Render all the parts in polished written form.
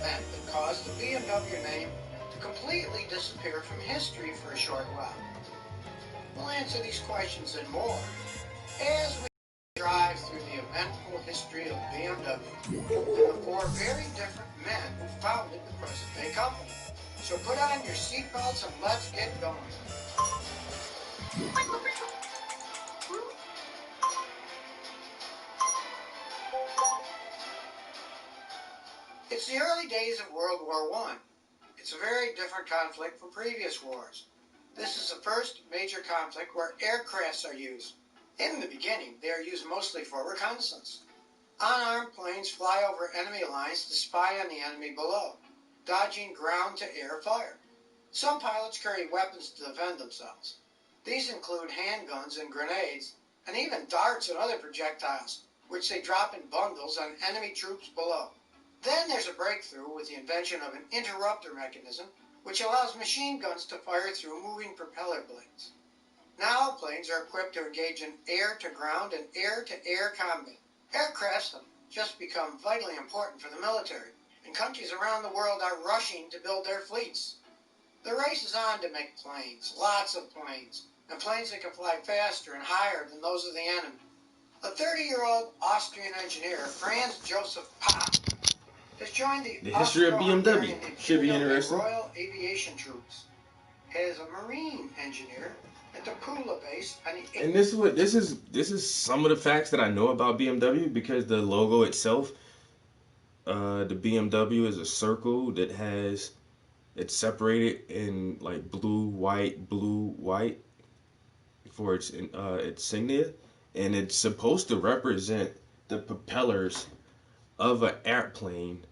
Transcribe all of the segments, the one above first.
event that caused the BMW name to completely disappear from history for a short while? We'll answer these questions and more as we drive through the eventful history of BMW and the four very different men who founded the present-day company. So put on your seatbelts and let's get going. It's the early days of World War I. It's a very different conflict from previous wars. This is the first major conflict where aircrafts are used. In the beginning, they are used mostly for reconnaissance. Unarmed planes fly over enemy lines to spy on the enemy below, dodging ground-to-air fire. Some pilots carry weapons to defend themselves. These include handguns and grenades, and even darts and other projectiles, which they drop in bundles on enemy troops below. Then there's a breakthrough with the invention of an interrupter mechanism, which allows machine guns to fire through moving propeller blades. Now planes are equipped to engage in air-to-ground and air-to-air combat. Aircrafts have just become vitally important for the military, and countries around the world are rushing to build their fleets. The race is on to make planes, lots of planes, and planes that can fly faster and higher than those of the enemy. A 30-year-old Austrian engineer, Franz Joseph Popp, has joined the history of BMW. Should be interesting. Royal Aviation Troops as a marine engineer at the Pula base. And this is some of the facts that I know about BMW, because the logo itself, the BMW is a circle that has, it's separated in like blue, white for its insignia, and it's supposed to represent the propellers of an airplane,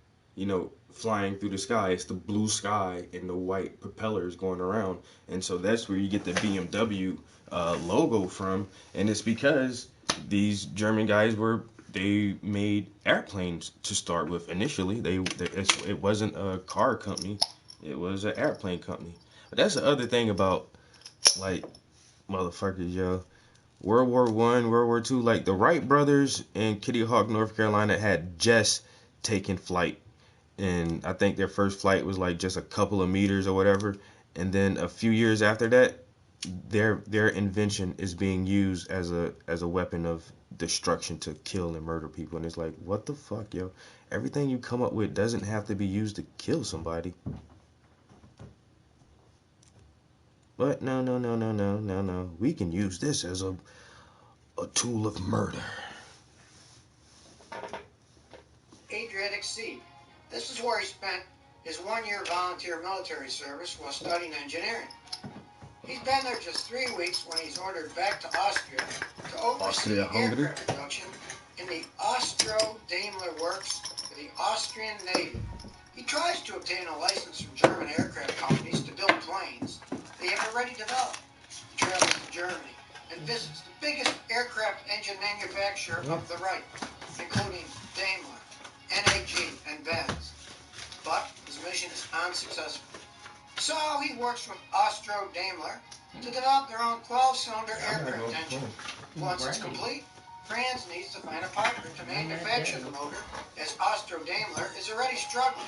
flying through the sky. It's the blue sky and the white propellers going around, and so that's where you get the BMW logo from. And it's because these German guys they made airplanes to start with initially. It wasn't a car company, it was an airplane company. But that's the other thing about, like, motherfuckers, yo. World War I, World War II, like the Wright brothers in Kitty Hawk, North Carolina had just taken flight. And I think their first flight was like just a couple of meters or whatever. And then a few years after that, their invention is being used as a weapon of destruction to kill and murder people. And it's like, what the fuck, yo? Everything you come up with doesn't have to be used to kill somebody. But no. We can use this as a tool of murder. Adriatic Sea. This is where he spent his 1-year volunteer military service while studying engineering. He's been there just 3 weeks when he's ordered back to Austria to oversee aircraft production in the Austro-Daimler Works for the Austrian Navy. He tries to obtain a license from German aircraft companies to build planes they have already developed. He travels to Germany and visits the biggest aircraft engine manufacturer of the Reich, including Daimler, NAG, and Benz. But his mission is unsuccessful. So he works with Austro-Daimler to develop their own 12-cylinder aircraft engine. Once it's complete, Franz needs to find a partner to manufacture the motor, as Austro-Daimler is already struggling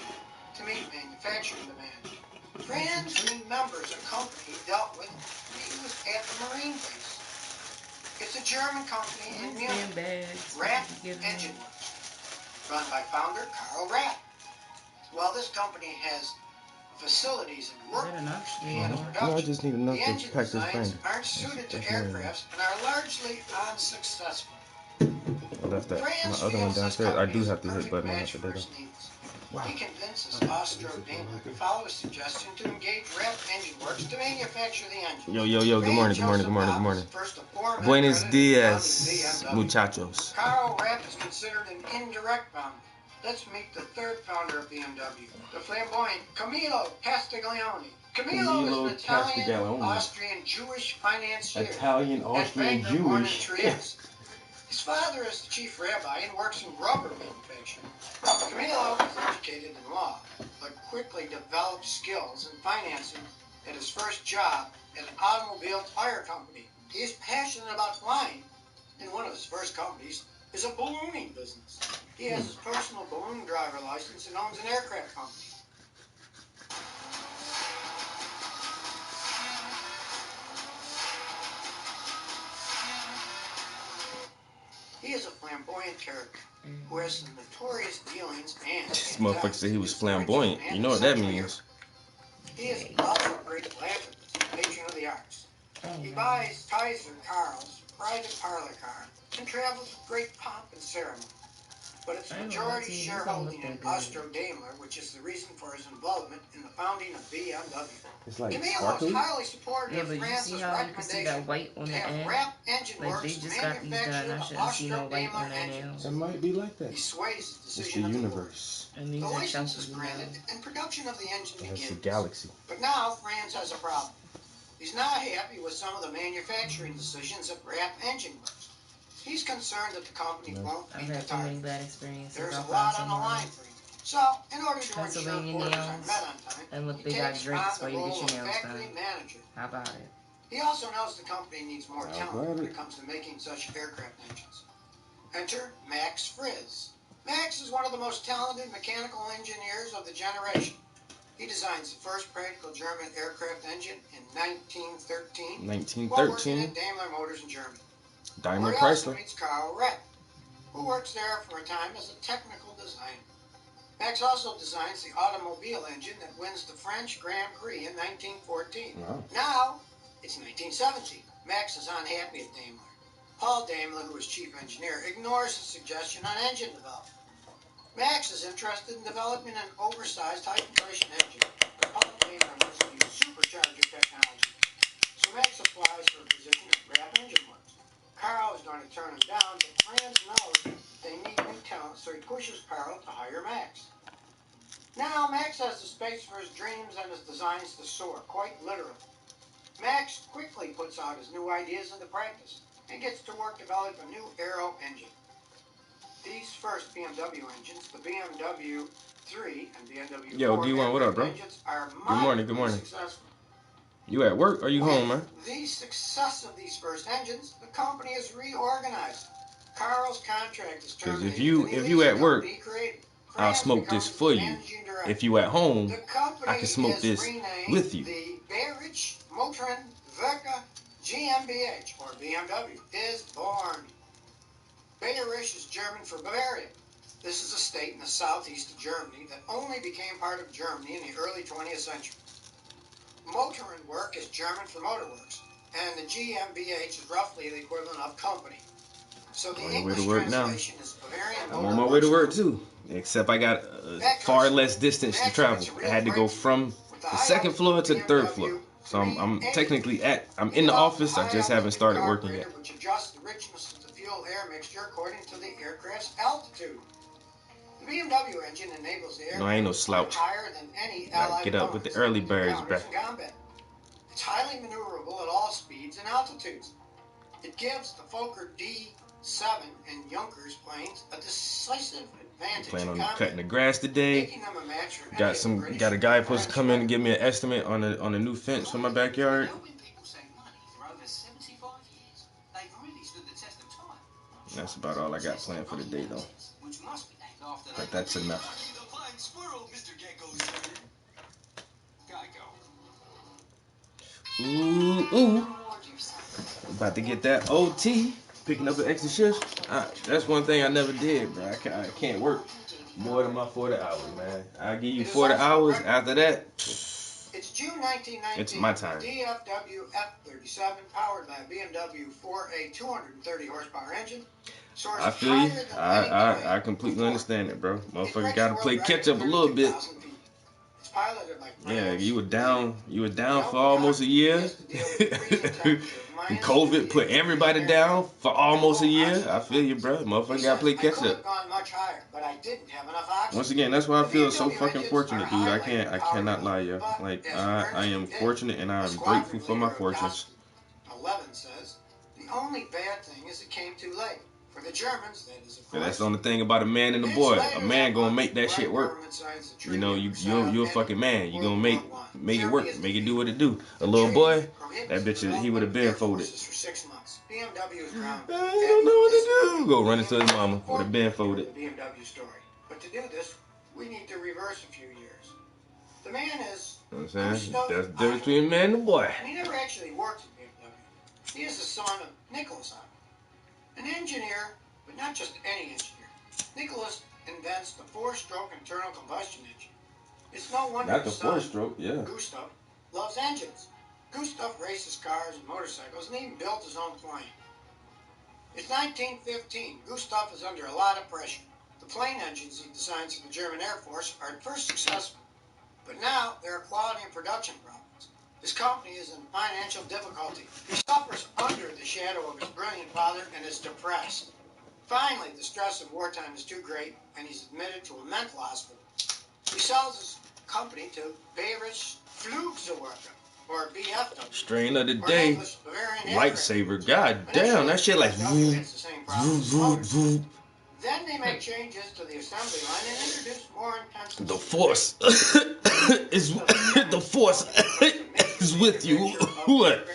to meet manufacturing demand. Franz remembers a company he dealt with when he was at the Marine base. It's a German company in Munich, Rapp Engine Works, run by founder Karl Rapp. While this company has facilities and workforce to handle production, I just need enough the to engine pack this designs thing. aren't suited to aircrafts and are largely unsuccessful. I left that. Franz My other one feels this downstairs. I company do is a have to hit perfect button match after for his that. needs. Wow. He convinces Austro-Daimler to follow his suggestion to engage Rapp Engine Works to manufacture the engine. Yo, good morning. Buenos dias, muchachos. Karl Rapp is considered an indirect founder. Let's meet the third founder of BMW, the flamboyant Camillo Castiglione. Camillo is an Italian-Austrian Jewish financier. Italian-Austrian Jewish. His father is the chief rabbi and works in rubber manufacturing. Camillo is educated in law, but quickly developed skills in financing at his first job at an automobile tire company. He is passionate about flying, and one of his first companies is a ballooning business. He has his personal balloon driver license and owns an aircraft company. He is a flamboyant character who has some notorious dealings and This motherfucker said he was flamboyant. You know what that means. He is also a great philanthropist, patron of the arts. He buys Kaiser Karl's private parlor car and travels with great pomp and ceremony. But its majority shareholding in Austro-Daimler, which is the reason for his involvement in the founding of BMW. It's like Camilo sparkly. is highly supportive of but you see France's how you can see that recommendation white on to the have end? Wrap Engine Like they Works just got these done. manufacture I the shouldn't see no white Austro-Daimler on that engines. That might be like that. He sways the It's the decision of the board. universe. And these The are license chunky, is you know. granted and production of the engine That's begins. the galaxy. But now France has a problem. He's not happy with some of the manufacturing decisions of Wrap Engine Works. He's concerned that the company won't I've meet the had too many target. bad experiences. There's I a found lot on the someone line for him. So, in order to ensure Pennsylvania orders are nails, met on time, and look, he they got takes drinks on while the you role get of your nails factory done. manager. How about it? He also knows the company needs more How talent about when it? it comes to making such aircraft engines. Enter Max Friz. Max is one of the most talented mechanical engineers of the generation. He designs the first practical German aircraft engine in 1913 while working 1913. at Daimler Motors in Germany. Daimler Where he also Chrysler. meets Carl Rett, who works there for a time as a technical designer. Max also designs the automobile engine that wins the French Grand Prix in 1914. Wow. Now, it's 1917. Max is unhappy at Daimler. Paul Daimler, who is chief engineer, ignores his suggestion on engine development. Max is interested in developing an oversized high-compression engine. Paul Daimler wants to use supercharger technology. So Max applies for a position at Wrap Engine Works. Carl is going to turn him down, but France knows they need new talent, so he pushes Carl to hire Max. Now, Max has the space for his dreams and his designs to soar, quite literally. Max quickly puts out his new ideas into practice and gets to work developing a new aero engine. These first BMW engines, the BMW 3 and BMW 4 Yo, D1, what up, bro? engines, are Good morning, good morning. successful. You at work or you home, man? With the success of these first engines, the company is reorganized. Carl's contract is Because terminated. if you at work, I'll France smoke this becomes for you. managing director. If you at home, The company I can smoke is this renamed with you. The Bayerische Motoren Werke GmbH, or BMW, is born. Bayerisch is German for Bavaria. This is a state in the southeast of Germany that only became part of Germany in the early 20th century. Motorenwerk is German for motorworks, and the GmbH is roughly the equivalent of company. So the On your way English to work now. translation is Bavarian I'm on my way to Motorworks work Company. too. Except I got far less distance to travel. I had to go from the second floor to the third floor. So I'm technically I'm in the office. I just haven't started working yet. Which adjusts the richness of the fuel-air mixture according to the aircraft's altitude. The BMW engine enables the aircraft No, I ain't no to slouch. fly higher than any Gotta Allied get up with the bombers early in birds encounters back. in combat. It's highly maneuverable at all speeds and altitudes. It gives the Fokker D-7 and Junkers planes a decisive advantage Plan in on combat, cutting the grass today. making them a match for any of the British Got a guy and supposed to French come in and fighters. give me an estimate on a new fence for my backyard. When people save money for over 75 years, they've really stood the test of time. That's about all I got planned for the day, though. Which must be named after But that's enough. the flying squirrel, Mr. Gecko, sir. Geico. Ooh. About to get that OT. Picking up an extra shift. That's one thing I never did, bro. I can't work more than my 40 hours, man. I give you 40 hours. After that, It's June 1919. It's my time. The DFW F-37, powered by a BMW 4A 230 horsepower engine, soars I feel you. higher than any plane I completely before. understand it, bro. It Motherfucker breaks gotta the play world catch record up a little bit. 32,000 feet. It's piloted by Yeah, France. you were down Don't for almost a forget, year. he has to deal with freezing temperatures of And minus COVID 50 put everybody degrees down for almost a year. Fahrenheit. I feel you, bro. He Motherfucker says, gotta play I catch could have up. gone much higher, but I didn't have enough oxygen. Once again, that's why I The feel so BMW fucking engines fortunate, are dude. I highly cannot lie, yo. powerful, Like but as I am Ernest fortunate and I a am squadron grateful for my leader of fortunes. Gospel 11 says, the only bad thing is it came too late. For the Germans, that is, of Yeah, that's course. the only thing about a man and a boy. A man gonna make that shit work. You know, you a fucking man. You gonna make it work. Make it do what it do. A little boy, that bitch, he would have been folded. For 6 months. BMW is grounded. I don't know what to do. Go run into his mama. Would have been folded. The BMW story. But to do this, we need to reverse a few years. The man is. You know what I'm saying? That's the difference between a man and a boy. He never actually worked at BMW. He is the son of Nicholas Otto, an engineer, but not just any engineer. Nicholas invents the 4-stroke internal combustion engine. It's no wonder Not the his son, 4-stroke, yeah. Gustav, loves engines. Gustav races cars and motorcycles and even built his own plane. It's 1915. Gustav is under a lot of pressure. The plane engines he designs for the German Air Force are at first successful, but now there are quality and production problems. His company is in financial difficulty. He suffers under the shadow of his brilliant father and is depressed. Finally, the stress of wartime is too great, and he's admitted to a mental hospital. He sells his company to Bayerische Flugzeuge, or BFW. Strain of the day. Lightsaber. God damn, that shit like zoom, zoom, zoom, zoom. Then they make changes to the assembly line and introduce more intense. The force is the force is with you. What?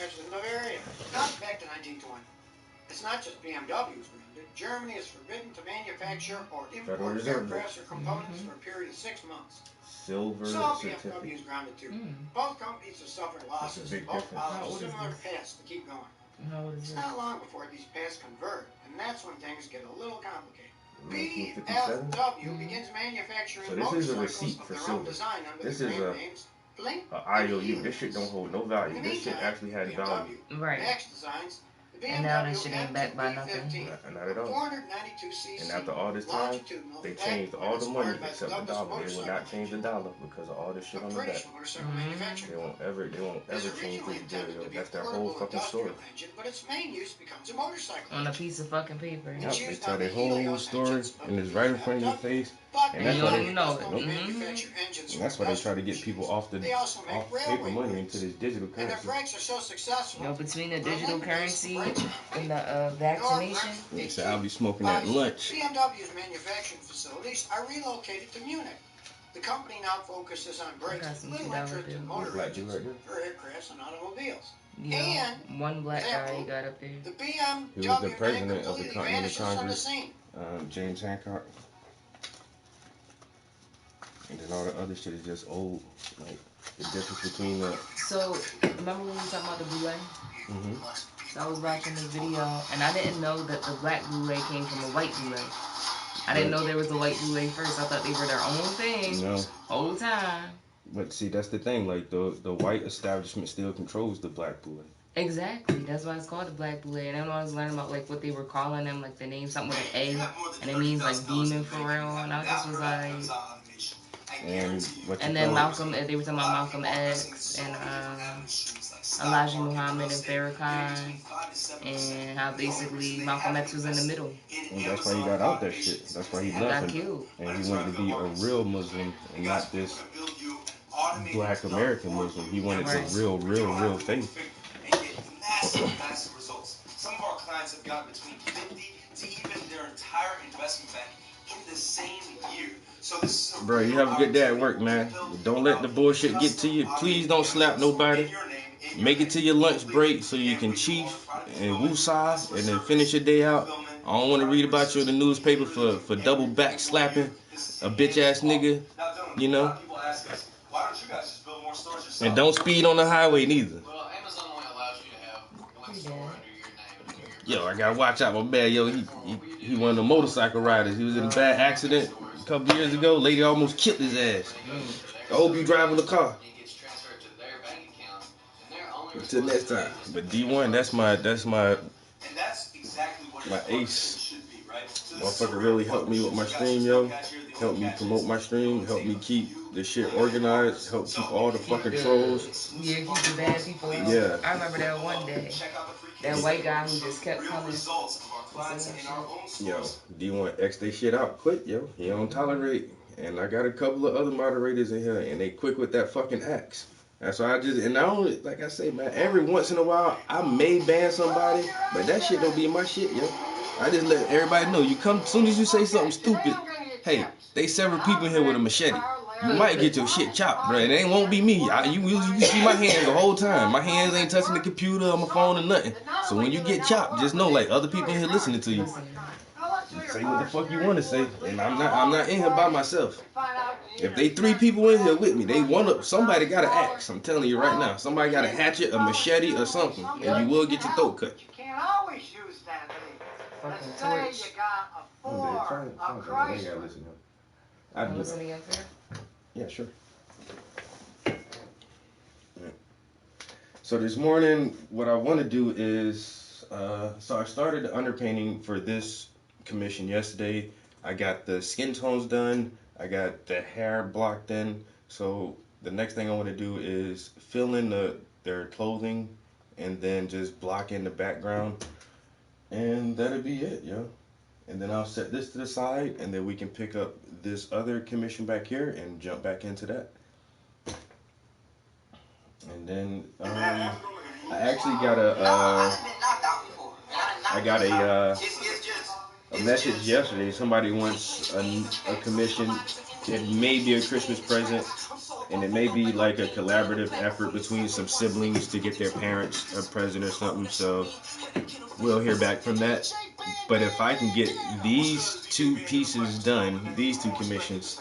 Now back to 1920. It's not just BMW's grounded. Germany is forbidden to manufacture or import aircraft or components for a period of 6 months. Silver So certificate. BMW is grounded too. Both companies have suffered losses. Both follow similar paths to keep going. It's not long before these paths converge, and that's when things get a little complicated. BMW begins manufacturing So this is a motorcycles receipt of for their silver. own design under This the is brand names Blink and IOU. This shit Hughes. don't hold no value. This shit actually had value. Right. Max designs the And now that BMW shit ain't backed by nothing. M2B15. Not at all. 492cc. And after all this time, longitudinal, they backed changed by all the money inspired by except the Douglas dollar. They will motorcycle not change the engine. dollar because of all this shit A on the British back. motorcycle manufacturer. They won't ever change the It's originally intended deal. to be That's a their whole portable fucking story. industrial engine, but its main use becomes a motorcycle On a engine. piece of fucking paper. Yep, It's they used tell on their the whole Helios story, engines of and it's the right in front of your BMW. face. But And that's you why don't they even know it. does not manufacture engines And that's for why they try to industrial get people machines. off They also make paper railway money brakes. into this digital And their currency. brakes are so successful. You know, between the Berlin digital makes currency brakes on and paper. the vaccination. They say I'll be smoking at lunch. BMW's manufacturing facilities are relocated to Munich. The company now focuses on brakes got with some little $2 interest in bills. motor Black dude engines right there. for aircrafts and automobiles. Yeah. One black guy you got up there. The BMW He was the man president of the completely Continental vanishes from the Congress. scene. James Hancock. And then all the other shit is just old. Like the difference between the. So, remember when we were talking about the Blu-ray? Mm-hmm. So I was watching this video, and I didn't know that the black Blu-ray came from a white Blu-ray. I didn't know there was a white Blu-ray first. I thought they were their own thing. No. Whole time. But see, that's the thing. Like the white establishment still controls the black Blu-ray. Exactly. That's why it's called the black Blu-ray. And then when I was learning about like what they were calling them, like the name something with an A, and it means like demon for real. And I just was like. And what you And then call Malcolm, they were talking about Malcolm X and Elijah Muhammad and Farrakhan, and how basically Malcolm X was in the middle. And that's why he got out that shit. That's why he And left. got killed. And he wanted to be a real Muslim and not this black American Muslim. He wanted the real faith. Massive results. Some of our clients have gotten between 50 to even their entire investment back in the same year. So this is Bro, you have a good day at work, man. Don't let the bullshit get to you. Please don't slap nobody. Make it to your lunch break so you can chief and woosah and then finish your day out. I don't want to read about you in the newspaper for double back slapping a bitch ass nigga, you know. And don't speed on the highway neither. Well, Amazon only allows you to have one store under your name. Yo, I gotta watch out, my man. Yo, he one of the motorcycle riders. He was in a bad accident a couple years ago. Lady almost killed his ass. I hope you driving the car. It gets transferred to their bank account, and they're only Until next time. But D1, that's my and that's exactly what my it ace. should be, right? So Motherfucker really helped me with my stream, yo. Helped me promote my stream. Helped me keep the shit organized. Helped keep all the fucking trolls. Yeah, keep the bad people out. Yeah. I remember that one day. That white guy who just kept coming. Yo, D1X they shit out quick, yo. He don't tolerate. And I got a couple of other moderators in here, and they quick with that fucking axe. That's why and I don't, like I say, man, every once in a while, I may ban somebody, but that shit don't be my shit, yo. I just let everybody know. You come, as soon as you say something stupid, hey, they several people in here with a machete. You might get your shit chopped, bro. It won't be me. You can see my hands the whole time. My hands ain't touching the computer or my phone or nothing. So when you get chopped, just know, like, other people in here listening to you. Say what the fuck you want to say, and I'm not in here by myself. If they 3 people in here with me, somebody got an axe. I'm telling you right now, somebody got a hatchet, a machete, or something, and you will get your throat cut. You can't always use that thing. Let's say you got a Ford, a Chrysler. I'm listening up here. Yeah, sure. So this morning, what I want to do is, so I started the underpainting for this commission yesterday. I got the skin tones done. I got the hair blocked in. So the next thing I want to do is fill in their clothing and then just block in the background. And that'll be it, yo. And then I'll set this to the side, and then we can pick up this other commission back here and jump back into that. And then I actually got a message yesterday. Somebody wants a commission. It may be a Christmas present, and it may be like a collaborative effort between some siblings to get their parents a present or something. So we'll hear back from that. But if I can get these 2 pieces done, these 2 commissions,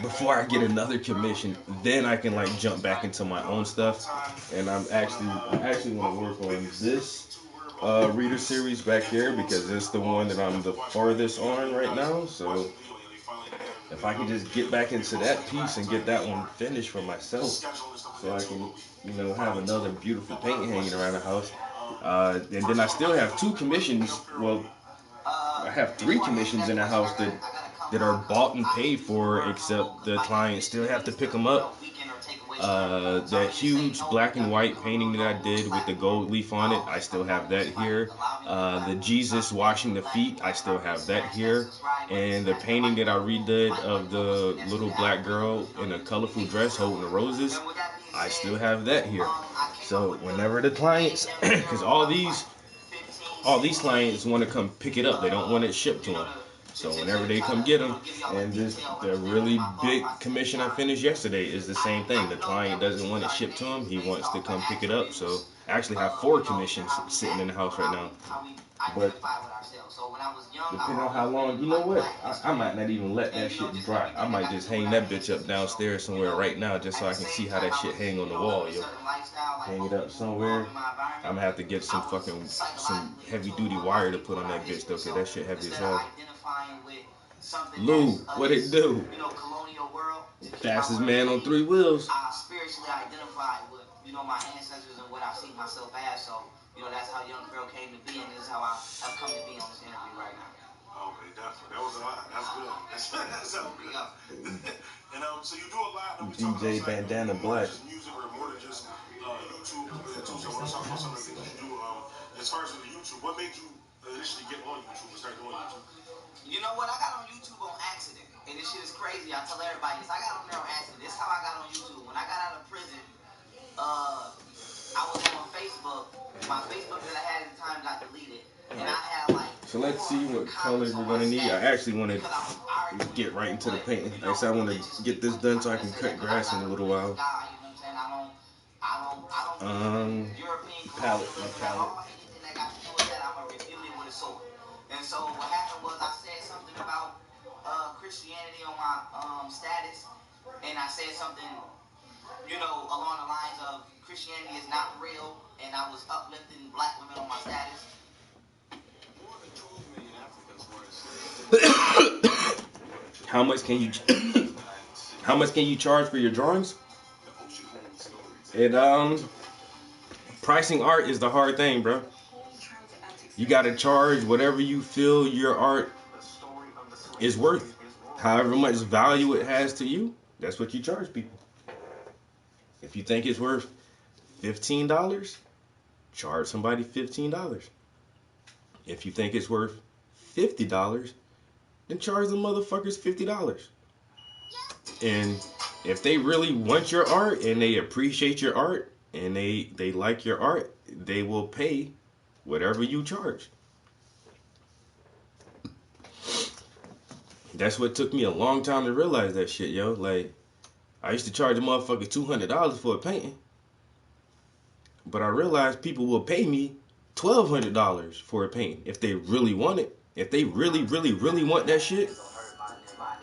before I get another commission, then I can like jump back into my own stuff. And I actually want to work on this reader series back here, because it's the one that I'm the farthest on right now. So if I can just get back into that piece and get that one finished for myself, so I can, have another beautiful paint hanging around the house. And then I still have 2 commissions. Well, I have 3 commissions in the house that are bought and paid for, except the clients still have to pick them up. That huge black and white painting that I did with the gold leaf on it, I still have that here. The Jesus washing the feet, I still have that here. And the painting that I redid of the little black girl in a colorful dress holding the roses, I still have that here. So whenever the clients, because all these clients want to come pick it up, they don't want it shipped to them. So whenever they come get them, and the really big commission I finished yesterday is the same thing. The client doesn't want it shipped to him, he wants to come pick it up. So I actually have 4 commissions sitting in the house right now. But depending on how long, you know what, I might not even let that shit dry. I might just hang that bitch up downstairs somewhere right now, just so I can see how that shit hang on the wall, yo. Hang it up somewhere. I'm gonna have to get some heavy duty wire to put on that bitch though, cause that shit heavy as hell. Lou, what it do? Fastest man on 3 wheels. Spiritually identified with, my ancestors and what I see myself as. So, that's how Young Pharaoh came to be, and this is how I have come to be on this interview right now. Okay, definitely. That was a lot. That's good. That's something. And so you do a lot. DJ Bandana Black. Music or more than just YouTube. So I want to talk about some of the things you do. As far as with the YouTube, what made you initially get on YouTube and start doing YouTube? You know what? I got on YouTube on accident. And this shit is crazy. I tell everybody this. I got on there on accident. This is how I got on YouTube. When I got out of prison, I was on Facebook. My Facebook that I had at the time got deleted. And I had like... So let's see what colors we're going to need. I actually want to get right into the painting. Like I said, I want to get this done so I can cut grass in a little while. Palette, my palette. And so what happened was I said something about Christianity on my status, and I said something, along the lines of Christianity is not real, and I was uplifting black women on my status. How much can you charge for your drawings? Pricing art is the hard thing, bro. You gotta charge whatever you feel your art is worth. However much value it has to you, that's what you charge people. If you think it's worth $15, charge somebody $15. If you think it's worth $50, then charge the motherfuckers $50. And if they really want your art and they appreciate your art and they like your art, they will pay whatever you charge. That's what took me a long time to realize that shit, yo. Like, I used to charge a motherfucker $200 for a painting, but I realized people will pay me $1,200 for a painting if they really want it. If they really, really, really want that shit,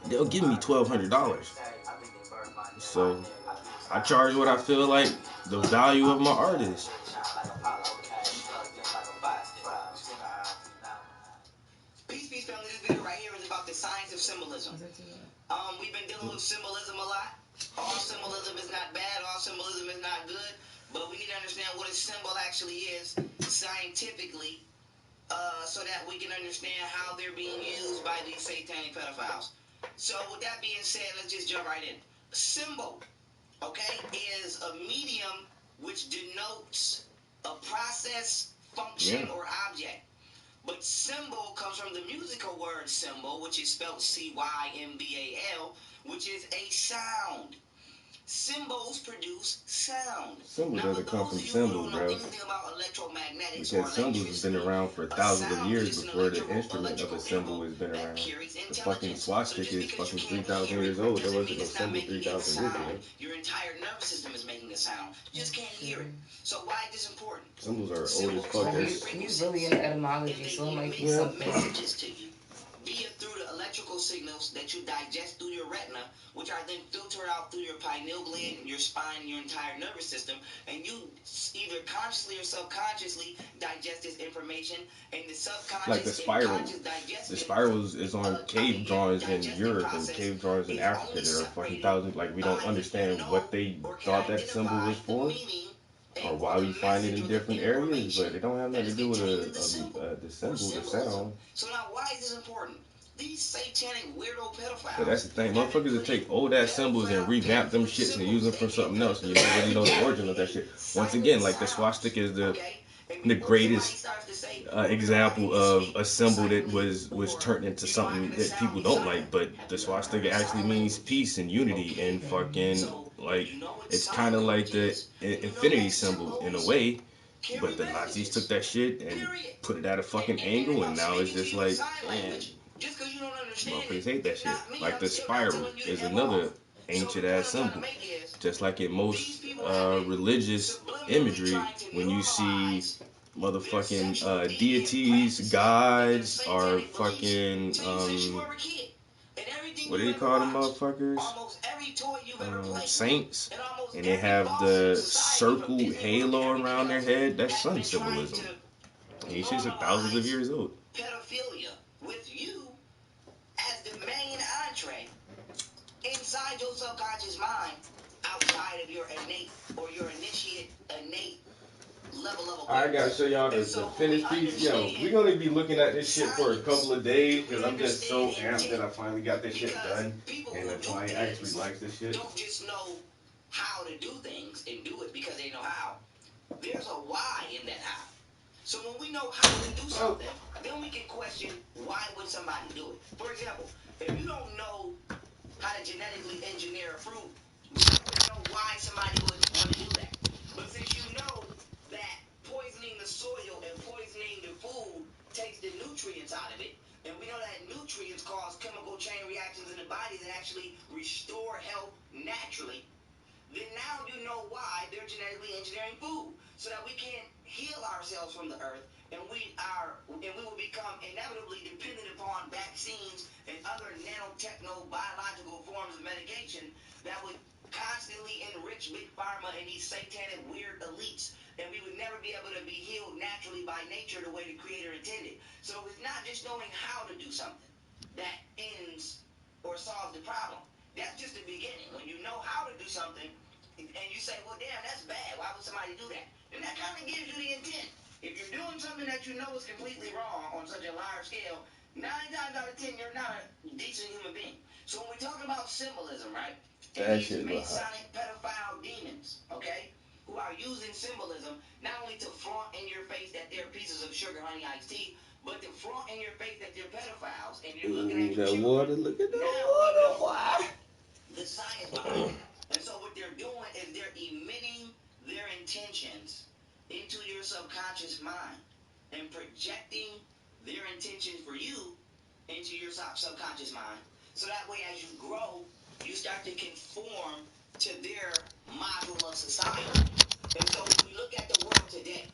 they'll give me $1,200. So I charge what I feel like the value of my art is. Peace, family. This video right here is about the science of symbolism. We've been dealing with symbolism a lot. All symbolism is not bad. All symbolism is not good. But we need to understand what a symbol actually is scientifically, so that we can understand how they're being used by these satanic pedophiles. So with that being said, let's just jump right in. A symbol, okay, is a medium which denotes a process, function, or object. But symbol comes from the musical word symbol, which is spelled C-Y-M-B-A-L, which is a sound. Symbols produce sound. Symbol doesn't come from symbol, bro. Because symbols has been around for thousands of years before the instrument of a symbol has been around. The fucking swastika is fucking 3,000 years old. There wasn't no symbol 3,000 years ago. Your entire nervous system is making a sound. You just can't hear it. So why is this important? Symbols are old as fuck. He's really into etymology, so it might be something. Messages to you, be it through the electrical signals that you digest through your retina, which are then filtered out through your pineal gland, your spine, your entire nervous system, and you either consciously or subconsciously digest this information, and the subconscious, like the spiral. The spirals is on cave drawings in Europe and cave drawings in Africa. There are fucking thousands. Like, we don't understand what they thought that symbol was for, or why we find it in different areas, but it don't have nothing to do with the symbol, the sound. So now, why is this important? These satanic weirdo pedophiles. But that's the thing, motherfuckers that take old ass symbols and revamp them shits and use them for something else, and you don't really know the origin of that shit. Once again, like the swastika is the greatest example of a symbol that was turned into something that people don't like. But the swastika actually means peace and unity, and fucking, like, it's kind of like the infinity symbol in a way. But the Nazis took that shit and put it at a fucking angle, and now it's just like, man, motherfuckers hate that shit. Like the spiral is another ancient ass symbol. Just like in most religious imagery, when you see motherfucking deities, gods, or fucking what do they call them motherfuckers? Saints, and they have the circle halo around their head. That's sun symbolism. And these shits are thousands of years old. Pedophilia with you as the main entree inside your subconscious mind, outside of your innate or your innate level of awareness. I gotta show y'all the finished piece. Yo, we're gonna be looking at this shit for a couple of days because I'm just so amped that I finally got this shit done, and the client actually likes this shit. Don't just know how to do things and do it because they know how. There's a why in that how. So when we know how to do something, then we can question why would somebody do it. For example, if you don't know how to genetically engineer a fruit, you don't know why somebody would want to do that. But since you know that poisoning the soil and poisoning the food takes the nutrients out of it, and we know that nutrients cause chemical chain reactions in the body that actually restore health naturally, then now you know why they're genetically engineering food, so that we can heal ourselves from the earth, and we will become inevitably dependent upon vaccines and other nanotechno-biological forms of medication that would constantly enrich big pharma and these satanic weird elites, and we would never be able to be healed naturally by nature the way the Creator intended. So it's not just knowing how to do something that ends or solves the problem. That's just the beginning. When you know how to do something, and you say, well, damn, that's bad. Why would somebody do that? And that kind of gives you the intent. If you're doing something that you know is completely wrong on such a large scale, 9 times out of 10, you're not a decent human being. So when we're talking about symbolism, right? That shit these Masonic pedophile demons, okay, who are using symbolism not only to flaunt in your face that they're pieces of sugar, honey, iced tea, but to flaunt in your face that they're pedophiles, and you're looking at your children. Water, look at the water. Wow. The science behind it. And so what they're doing is they're emitting their intentions into your subconscious mind and projecting their intentions for you into your subconscious mind, So that way, as you grow, you start to conform to their model of society. And so when we look at the world today,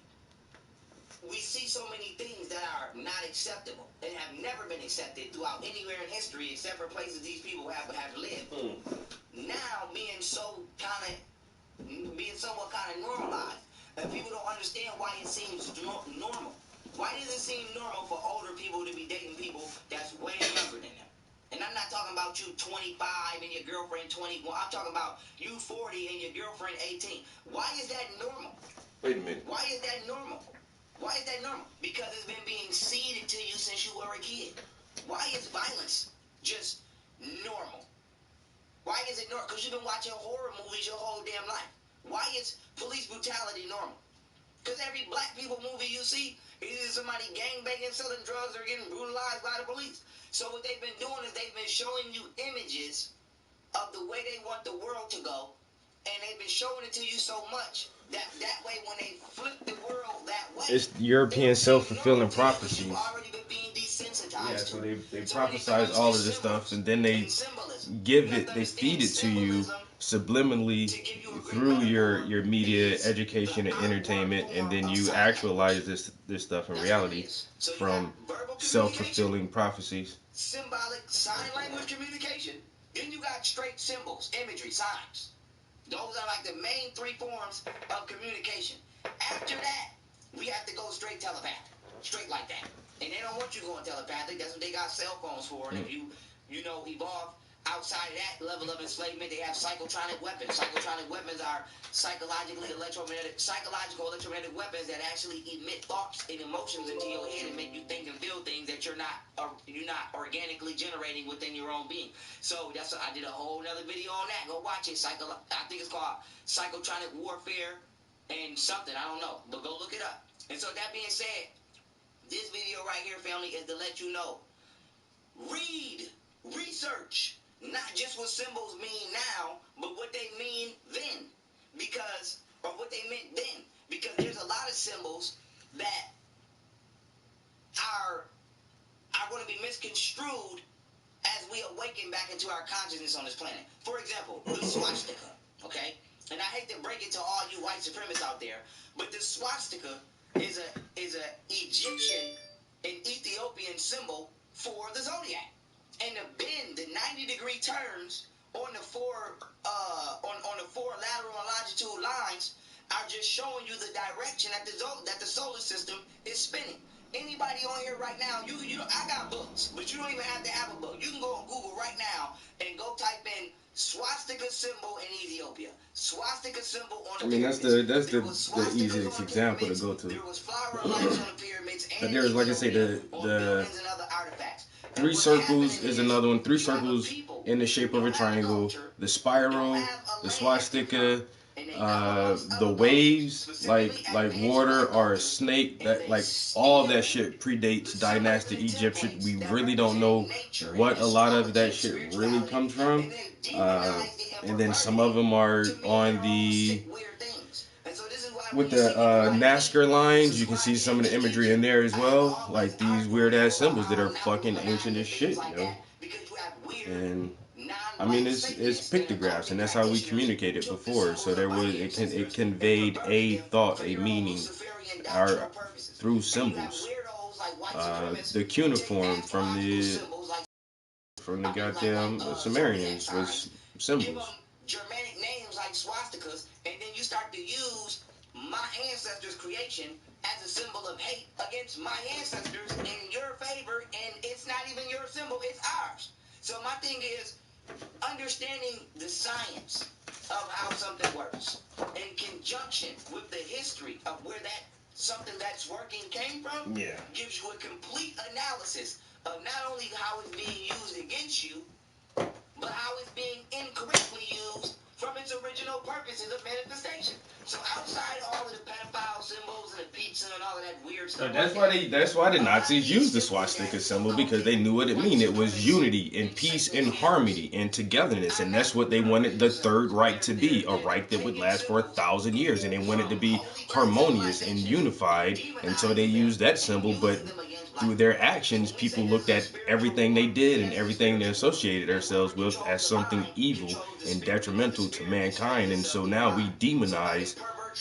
we see so many things that are not acceptable and have never been accepted throughout anywhere in history except for places these people have lived. Now being somewhat kind of normalized, and people don't understand why it seems normal. Why does it seem normal for older people to be dating people that's way younger than them? And I'm not talking about you 25 and your girlfriend 21. I'm talking about you 40 and your girlfriend 18. Why is that normal? Wait a minute. Why is that normal? Why is that normal? Because it's been being seeded to you since you were a kid. Why is violence just normal? Why is it normal? Because you've been watching horror movies your whole damn life. Why is police brutality normal? Because every black people movie you see, either somebody gangbanging, selling drugs, or getting brutalized by the police. So what they've been doing is they've been showing you images of the way they want the world to go, and they've been showing it to you so much that way when they flip the world that way, it's European self-fulfilling prophecies. You've already been being desensitized. Yeah, so they prophesize all of this stuff, and then they feed it to you subliminally through your media, education, and entertainment, and then you actualize this stuff in reality from self-fulfilling prophecies. Symbolic sign language communication. Then you got straight symbols, imagery, signs. Those are like the main three forms of communication. After that, we have to go straight telepathic. Straight like that. And they don't want you going telepathic. That's what they got cell phones for. And if you evolve outside of that level of enslavement, they have psychotronic weapons. Psychotronic weapons are psychological electromagnetic weapons that actually emit thoughts and emotions into your head and make you think and feel things that you're not organically generating within your own being. So that's I did a whole nother video on that. Go watch it. I think it's called Psychotronic Warfare and something. I don't know. But go look it up. And so that being said, this video right here, family, is to let you know. Read, research, not just what symbols mean now, but what they mean then. Or what they meant then. Because there's a lot of symbols that are going to be misconstrued as we awaken back into our consciousness on this planet. For example, the swastika, okay? And I hate to break it to all you white supremacists out there, but the swastika is a Egyptian and Ethiopian symbol for the zodiac. And the 90-degree turns on the four lateral and longitude lines are just showing you the direction that the solar system is spinning. Anybody on here right now, I got books, but you don't even have to have a book. You can go on Google right now and go type in swastika symbol in Ethiopia. Swastika symbol on the pyramids. That's the easiest example to go to. There was flower lights on the pyramids, and there's, like I say, the 3 circles is another one. 3 circles in the shape of a triangle. The spiral, the swastika, the waves, like water or a snake. That, like, all that shit predates dynastic Egyptian. We really don't know what a lot of that shit really comes from. And then some of them are on with the Nazca lines. You can see some of the imagery in there as well, like these weird ass symbols that are fucking ancient as shit, you know. And I mean, it's pictographs, and that's how we communicated before. So it conveyed a thought, a meaning, through symbols. The cuneiform from the goddamn Sumerians was symbols. Germanic names like swastikas, and then you start to use my ancestors' creation as a symbol of hate against my ancestors in your favor, and it's not even your symbol, it's ours. So my thing is understanding the science of how something works in conjunction with the history of where that something that's working came from, gives you a complete analysis of not only how it's being used against you, but how it's being incorrectly used from its original purposes of manifestation. So outside all of the pedophile symbols and the pizza and all of that weird stuff. That's why the Nazis used the swastika symbol, because they knew what it meant. It was unity and peace and harmony and togetherness, and that's what they wanted the Third Reich to be, a Reich that would last for 1,000 years, and they wanted to be harmonious and unified, and so they used that symbol. But through their actions, people looked at everything they did and everything they associated themselves with as something evil and detrimental to mankind. And so now we demonize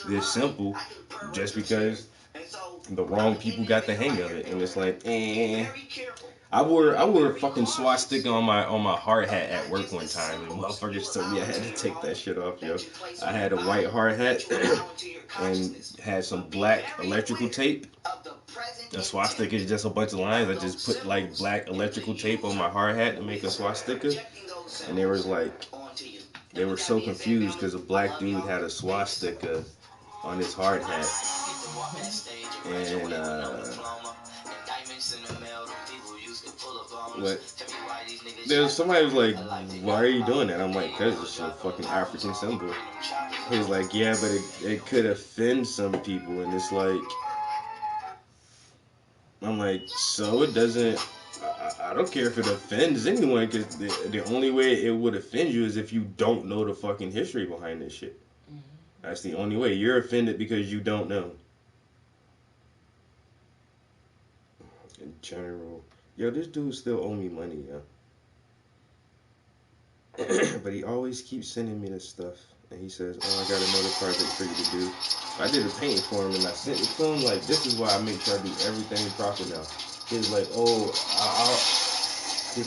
this simple just because the wrong people got the hang of it. And it's like, I wore a fucking swastika on my hard hat at work one time, and motherfuckers told me I had to take that shit off, yo. I had a white hard hat and had some black electrical tape. A swastika is just a bunch of lines. I just put like black electrical tape on my hard hat to make a swastika, and they was like, they were so confused because a black dude had a swastika on his hard hat, and but there's somebody was like, why are you doing that? I'm like, because it's a fucking African symbol. He's like, yeah, but it could offend some people. And it's like, I'm like, so it doesn't, I don't care if it offends anyone, because the only way it would offend you is if you don't know the fucking history behind this shit. That's the only way. You're offended because you don't know. In general. Yo, this dude still owe me money, yo. But he always keeps sending me this stuff. And he says, oh, I got another project for you to do. I did a painting for him and I sent it to him. Like, this is why I make sure I do everything proper now. He's like, oh, I'll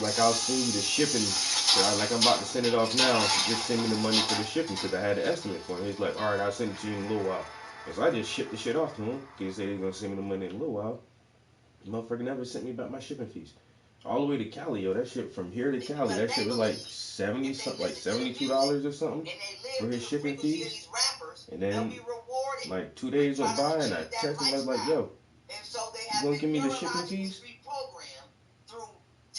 send you the shipping. So I'm about to send it off now. Just send me the money for the shipping because I had an estimate for him. He's like, all right, I'll send it to you in a little while. So I just shipped the shit off to him because he said he was going to send me the money in a little while. The motherfucker never sent me back my shipping fees. All the way to Cali, yo. That shit from here to Cali, that shit was like $72 or something for his shipping fees. And then like 2 days went by and I texted him, I was like, yo, you gonna give me the shipping fees?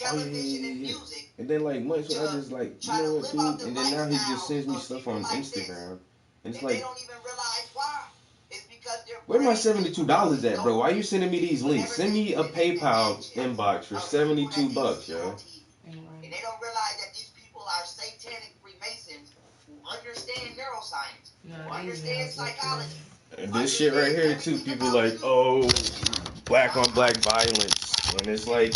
Oh yeah. And then like months I just like, you know what, dude? And then now he just sends me stuff on Instagram. And it's like, where my $72 at, bro? Why are you sending me these links? Send me a PayPal inbox for $72, yo. And they don't realize that these people are satanic Freemasons who understand neuroscience, who understand psychology. And this shit right here too, people like, oh, black on black violence. And it's like,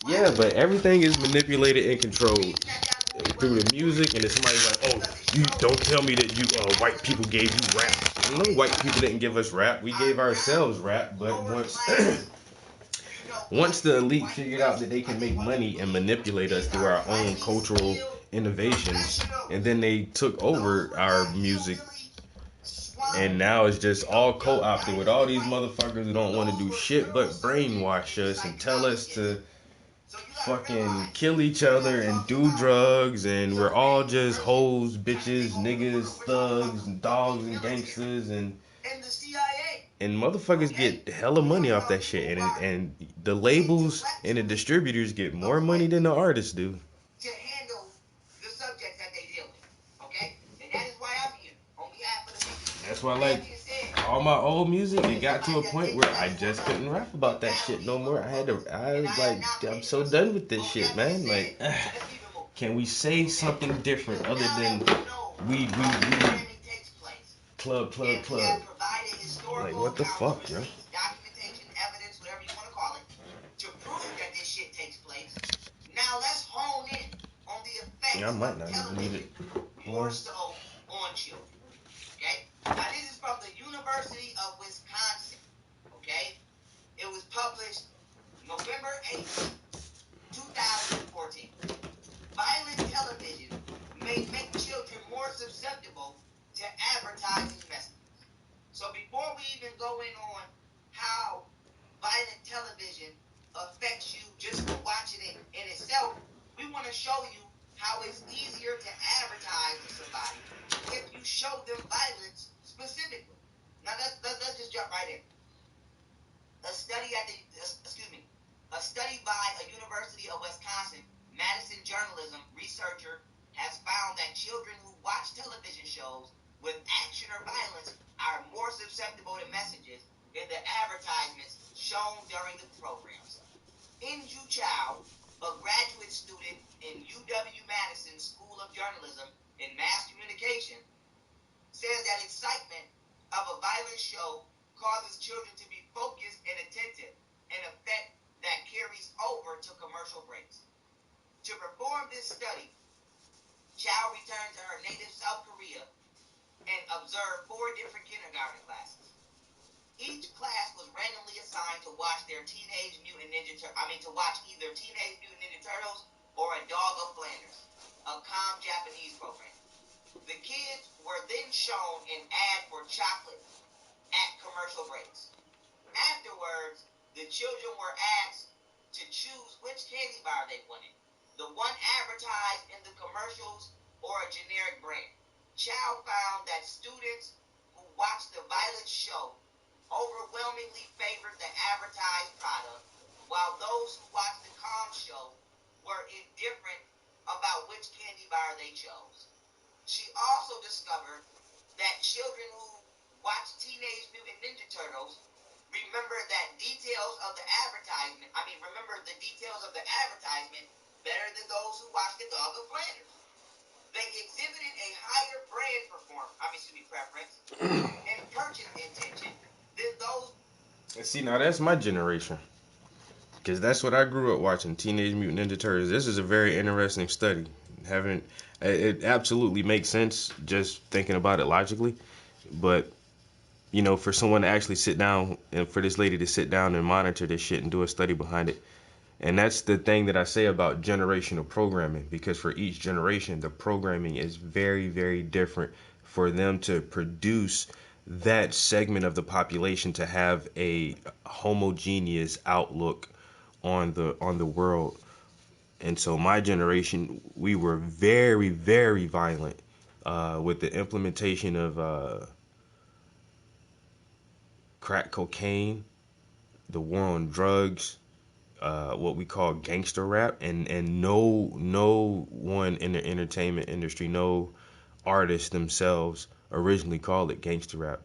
yeah, but everything is manipulated and controlled through the music. And then somebody's like, oh, you don't tell me that you white people gave you rap. No, white people didn't give us rap. We gave ourselves rap. But once the elite figured out that they can make money and manipulate us through our own cultural innovations, and then they took over our music, and now it's just all co-opted with all these motherfuckers who don't want to do shit but brainwash us and tell us to fucking kill each other and do drugs, and we're all just hoes, bitches, niggas, thugs, and dogs, and gangsters, and motherfuckers get hella money off that shit, and the labels and the distributors get more money than the artists do. To handle the subject that they deal with, okay? And that is why I'm here, on behalf of the people. That's why, like, all my old music, it got to a point where I just couldn't rap about that shit no more. I'm so done with this shit, man. Like, can we say something different other than we club. Like, what the fuck, yo? Documentation, evidence, whatever you want to call it, to prove that this shit takes place. Now let's hone in on the effects I might not even need it. more so on children. Okay? Now this is from the University of Wisconsin. Okay? It was published November 8th, 2014. Violent television may make children more susceptible to advertising messages. So before we even go in on how violent television affects you just for watching it in itself, we want to show you how it's easier to advertise to somebody if you show them violence specifically. Now let's just jump right in. A study by a University of Wisconsin Madison journalism researcher has found that children who watch television shows with action or violence are more susceptible to messages in the advertisements shown during the programs. Inju Chow, a graduate student in UW-Madison School of Journalism and Mass Communication, says that excitement of a violent show causes children to be focused and attentive and affect this study, Chow returned to her native South Korea and observed 4 different kindergarten classes. Each class was randomly assigned to watch their Teenage Mutant Ninja to watch either Teenage Mutant Ninja Turtles or A Dog of Flanders, a calm Japanese program. The kids were then shown an ad for chocolate at commercial breaks. Afterwards, the children were asked to choose which candy bar they wanted, the one advertised in the commercials or a generic brand. Chow found that students who watched the Violet show overwhelmingly favored the advertised product, while those who watched the calm show were indifferent about which candy bar they chose. She also discovered that children who watched Teenage Mutant Ninja Turtles remember the details of the advertisement better than those who watched The Dog of Flanders. They exhibited a higher brand preference and purchase intention than those. See, now that's my generation. Because that's what I grew up watching, Teenage Mutant Ninja Turtles. This is a very interesting study. It absolutely makes sense just thinking about it logically. But, you know, for someone to actually sit down and for this lady to sit down and monitor this shit and do a study behind it. And that's the thing that I say about generational programming. Because for each generation, the programming is very, very different. For them to produce that segment of the population to have a homogeneous outlook on the world. And so my generation, we were very, very violent with the implementation of crack cocaine, the war on drugs, what we call gangster rap, and no one in the entertainment industry, no artists themselves originally called it gangster rap.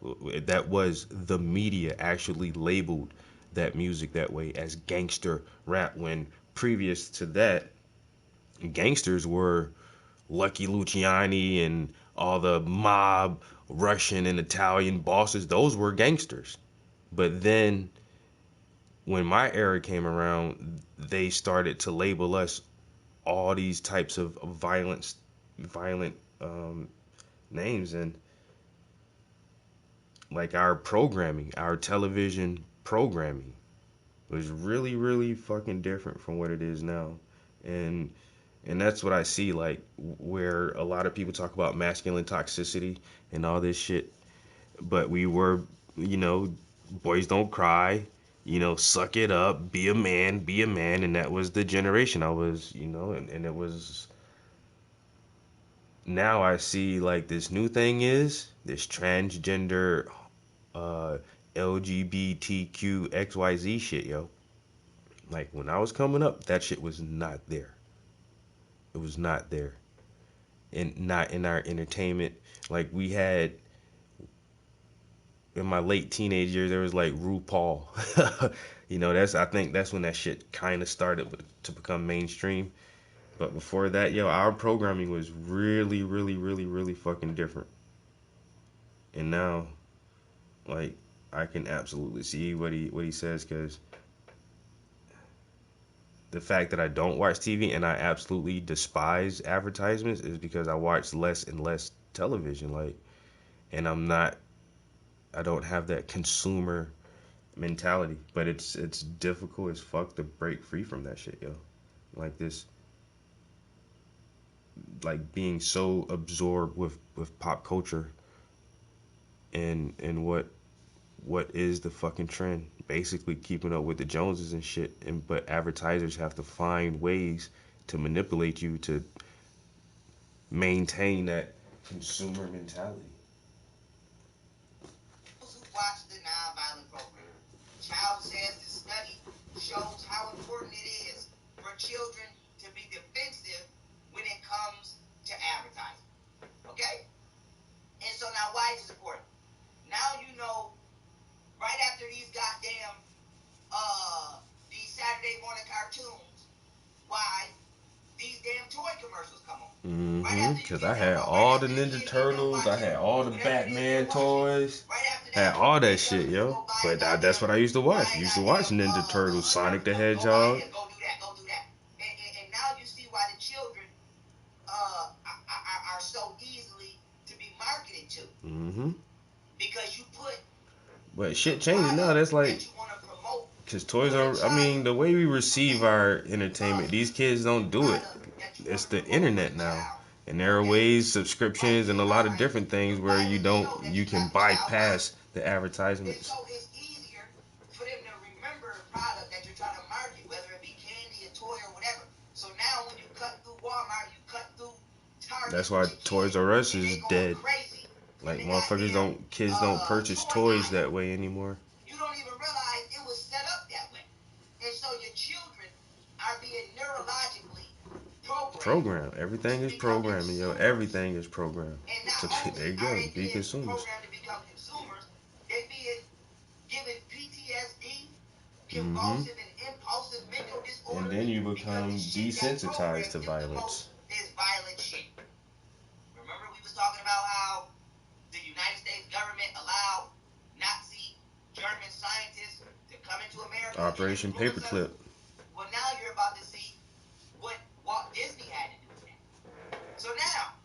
That was the media actually labeled that music that way as gangster rap, when previous to that, gangsters were Lucky Luciani and all the mob Russian and Italian bosses. Those were gangsters. But then when my era came around, they started to label us all these types of violent names, and like our programming, our television programming was really, really fucking different from what it is now. And that's what I see, like, where a lot of people talk about masculine toxicity and all this shit. But we were, you know, boys don't cry, you know, suck it up, be a man. And that was the generation I was, you know, and it was. Now I see, like, this new thing is this transgender LGBTQ XYZ shit, yo. Like, when I was coming up, that shit was not there. It was not there. And not in our entertainment. Like, we had, in my late teenage years, there was like RuPaul. You know, I think that's when that shit kind of started to become mainstream. But before that, yo, our programming was really, really, really, really fucking different. And now, like, I can absolutely see what he says, because the fact that I don't watch TV and I absolutely despise advertisements is because I watch less and less television. Like, and I don't have that consumer mentality. But it's difficult as fuck to break free from that shit, yo. Like this, like being so absorbed with pop culture and what is the fucking trend, basically keeping up with the Joneses and shit. But advertisers have to find ways to manipulate you to maintain that consumer mentality. Those who watch the nonviolent program, Chow says the study shows how important it is for children to be defensive when it comes to advertising. Okay? And so now, why is this important? Now you know, right after these goddamn these Saturday morning cartoons, why these damn toy commercials come on. Because I had all the Ninja Turtles, I had all the Batman toys, had all that shit, yo. But that's what I used to watch. I used to watch Ninja Turtles, Sonic the Hedgehog. Go do that. And now you see why the children too. Mm-hmm. Because you put. But shit changing now. That's like, cause Toys R. I mean, the way we receive our entertainment, these kids don't do it. It's the internet now, and there are ways, subscriptions, and a lot of different things where you can bypass the advertisements. So it's easier for them to remember the product that you're trying to market, whether it be candy, a toy, or whatever. So now when you cut through Walmart, you cut through Target. That's why Toys R Us is dead. Like kids don't purchase toys that way anymore. You don't even realize it was set up that way. And so your children are being neurologically programmed. Everything is programming, yo. Everything is programmed. So there you go. Be consumers. Programmed to become consumers. They being given PTSD, Mm-hmm. compulsive and impulsive mental disorder. And then you become desensitized to violence. Is violent shit. Remember we was talking about how the United States government allowed Nazi German scientists to come into America. Operation Paperclip. Well, now you're about to see what Walt Disney had to do with that. So now,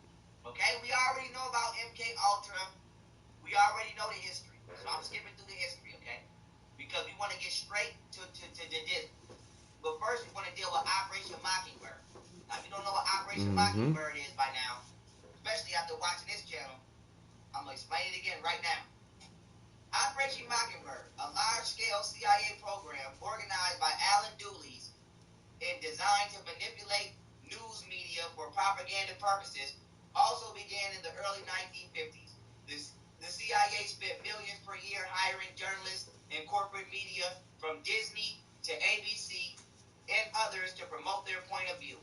okay, we already know about MK Ultra. We already know the history. So I'm skipping through the history, okay? Because we want to get straight to Disney. But first, we want to deal with Operation Mockingbird. Now, if you don't know what Operation Mockingbird is by now, especially after watching this channel, I'm going to explain it again right now. Operation Mockingbird, a large-scale CIA program organized by Alan Dulles and designed to manipulate news media for propaganda purposes, also began in the early 1950s. The CIA spent millions per year hiring journalists and corporate media from Disney to ABC and others to promote their point of view.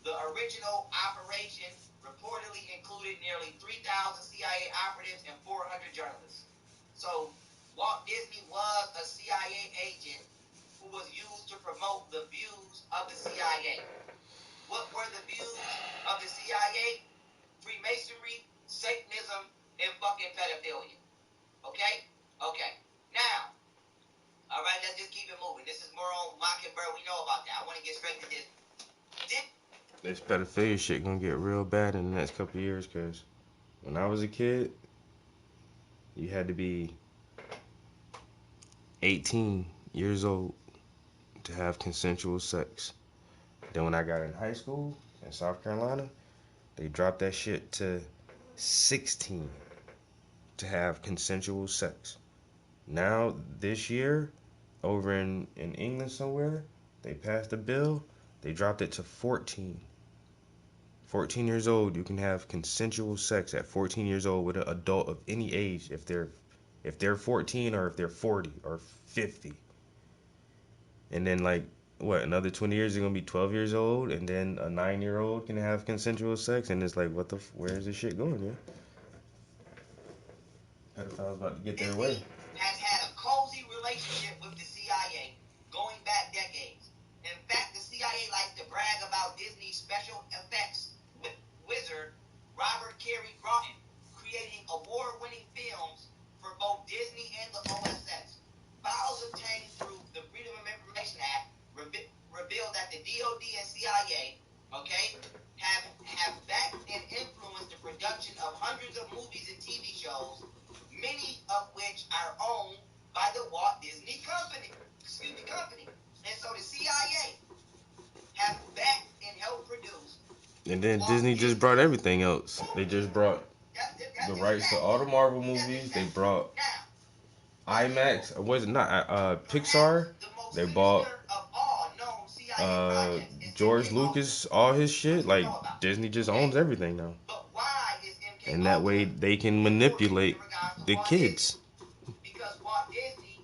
The original operation reportedly included nearly 3,000 CIA operatives and 400 journalists. So Walt Disney was a CIA agent who was used to promote the views of the CIA. What were the views of the CIA? Freemasonry, Satanism, and fucking pedophilia. Okay? Okay. Now, all right, let's just keep it moving. This is more on Mockingbird. We know about that. I want to get straight to this. This pedophilia shit gonna get real bad in the next couple of years, cause when I was a kid, you had to be 18 years old to have consensual sex. Then when I got in high school in South Carolina, they dropped that shit to 16 to have consensual sex. Now, this year, over in England somewhere, they passed a bill. They dropped it to 14. 14 years old, you can have consensual sex at 14 years old with an adult of any age if they're 14 or if they're 40 or 50. And then like what, another 20 years they're gonna be 12 years old, and then a 9-year-old can have consensual sex, and it's like, where is this shit going, yeah? Pedophiles about to get their way. Has had a cozy relationship with the CIA going back decades. In fact, the CIA likes to brag about Disney's special effects wizard Robert Cary Broughton, creating award-winning films for both Disney and the OSS. Files obtained through the Freedom of Information Act revealed that the DoD and CIA, okay, have backed and influenced the production of hundreds of movies and TV shows, many of which are owned by the Walt Disney Company. And so the CIA have backed and helped produce. And then Disney just brought everything else. They just brought the rights to all the Marvel movies. They brought IMAX. Was it not Pixar? They bought George Lucas, all his shit. Like, Disney just owns everything now. And that way they can manipulate the kids. Because Walt Disney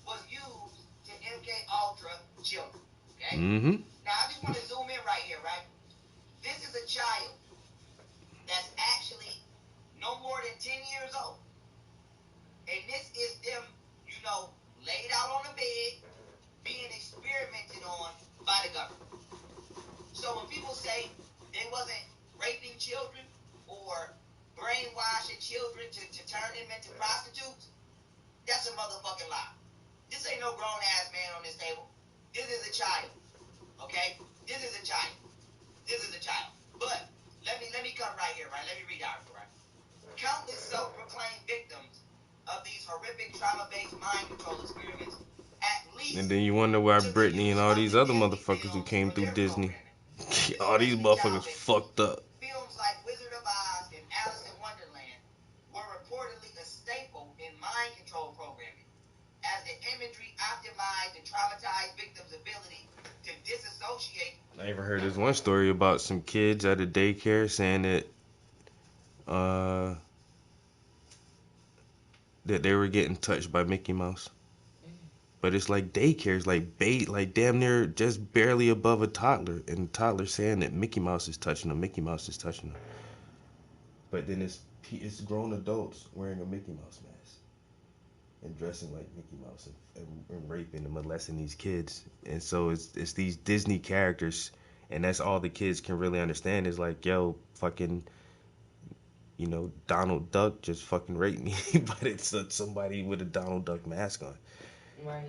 was used to MK Ultra children. Okay? Mm-hmm. Now I just want to zoom in right here, right? This is a child that's actually no more than 10 years old. And this is them, laid out on the bed, being experimented on by the government. So when people say they wasn't raping children or brainwashing children to turn them into prostitutes, that's a motherfucking lie. This ain't no grown ass man on this table. This is a child. Okay? This is a child. But let me come right here, right? Let me read out, right? Countless self-proclaimed victims of these horrific trauma-based mind control experiments, at least. And then you wonder why Britney and all these other motherfuckers who came through Disney, all these motherfuckers fucked up. Films like Wizard of Oz and Alice in Wonderland were reportedly a staple in mind control programming, as the imagery optimized the traumatized victim's ability to disassociate. I ever heard this one story about some kids at a daycare saying that that they were getting touched by Mickey Mouse. But it's like daycares, like damn near just barely above a toddler, and the toddler saying that Mickey Mouse is touching them, Mickey Mouse is touching them. But then it's grown adults wearing a Mickey Mouse mask and dressing like Mickey Mouse and raping and molesting these kids. And so it's these Disney characters, and that's all the kids can really understand is like, yo, fucking, you know, Donald Duck just fucking raped me, but it's somebody with a Donald Duck mask on. Right.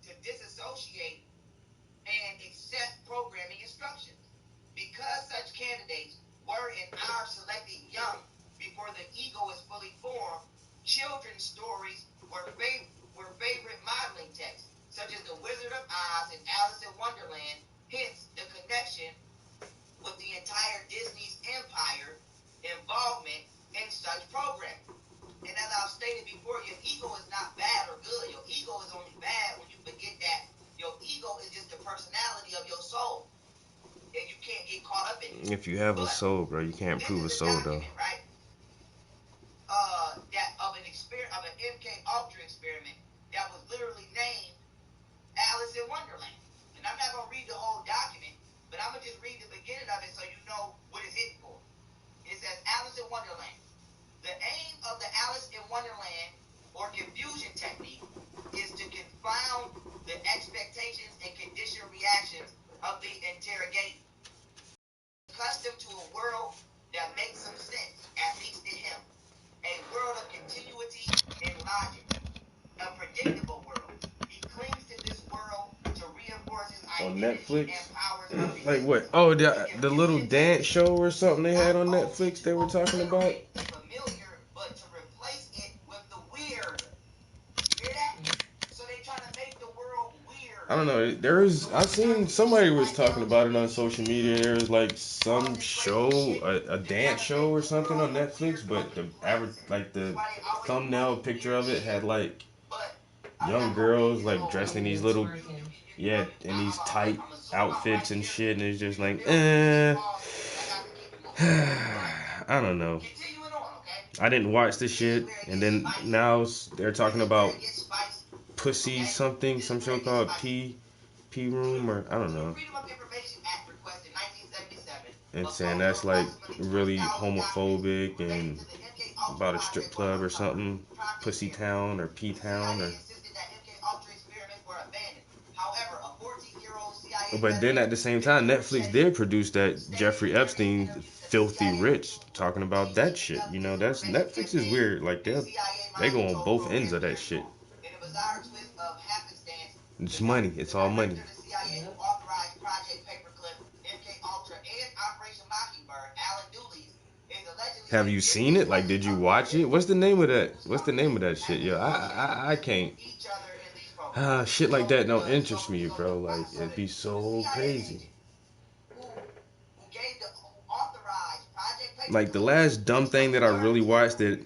To disassociate and accept programming instructions. Because such candidates were and are selected young before the ego is fully formed, children's stories were favorite modeling texts, such as The Wizard of Oz and Alice in Wonderland, hence the connection with the entire Disney's empire involvement in such programming. And as I've stated before, your ego is not bad or good. Your ego is only bad when you forget that your ego is just the personality of your soul. And you can't get caught up in it. If you have a soul, bro, you can't prove a soul, though. Right? That of an MK Ultra experiment that was literally named Alice in Wonderland. And I'm not gonna read the whole document, but I'm gonna just read the beginning of it so you know what it's hitting for. It says Alice in Wonderland. The aim of the Alice in Wonderland or confusion technique is to confound the expectations and conditioned reactions of the interrogated. Accustomed to a world that makes some sense, at least to him. A world of continuity and logic. A predictable world. He clings to this world to reinforce his identity. On Netflix? And powers. Like what? Oh, the little dance show or something they had on Netflix they were talking about? Familiar, but to replace it with the weird. Hear that? So they trying to make the world weird. I don't know. I seen somebody was talking about it on social media. There was like some show, a dance show or something on Netflix, but the thumbnail picture of it had like young girls like dressed in these little, in these tight outfits and shit, and it's just like, I don't know. I didn't watch the shit, and then now they're talking about Pussy something, some show called P Room, or I don't know. And saying that's like really homophobic and about a strip club or something, Pussy Town or P Town or. But then at the same time, Netflix did produce that Jeffrey Epstein Filthy Rich, talking about that shit. You know, that's Netflix is weird. Like they go on both ends of that shit. It's money. It's all money. Have you seen it? Like, did you watch it? What's the name of that? What's the name of that shit? Yo, I can't. Shit like that don't interest me, bro. Like, it'd be so crazy. Like, the last dumb thing that I really watched that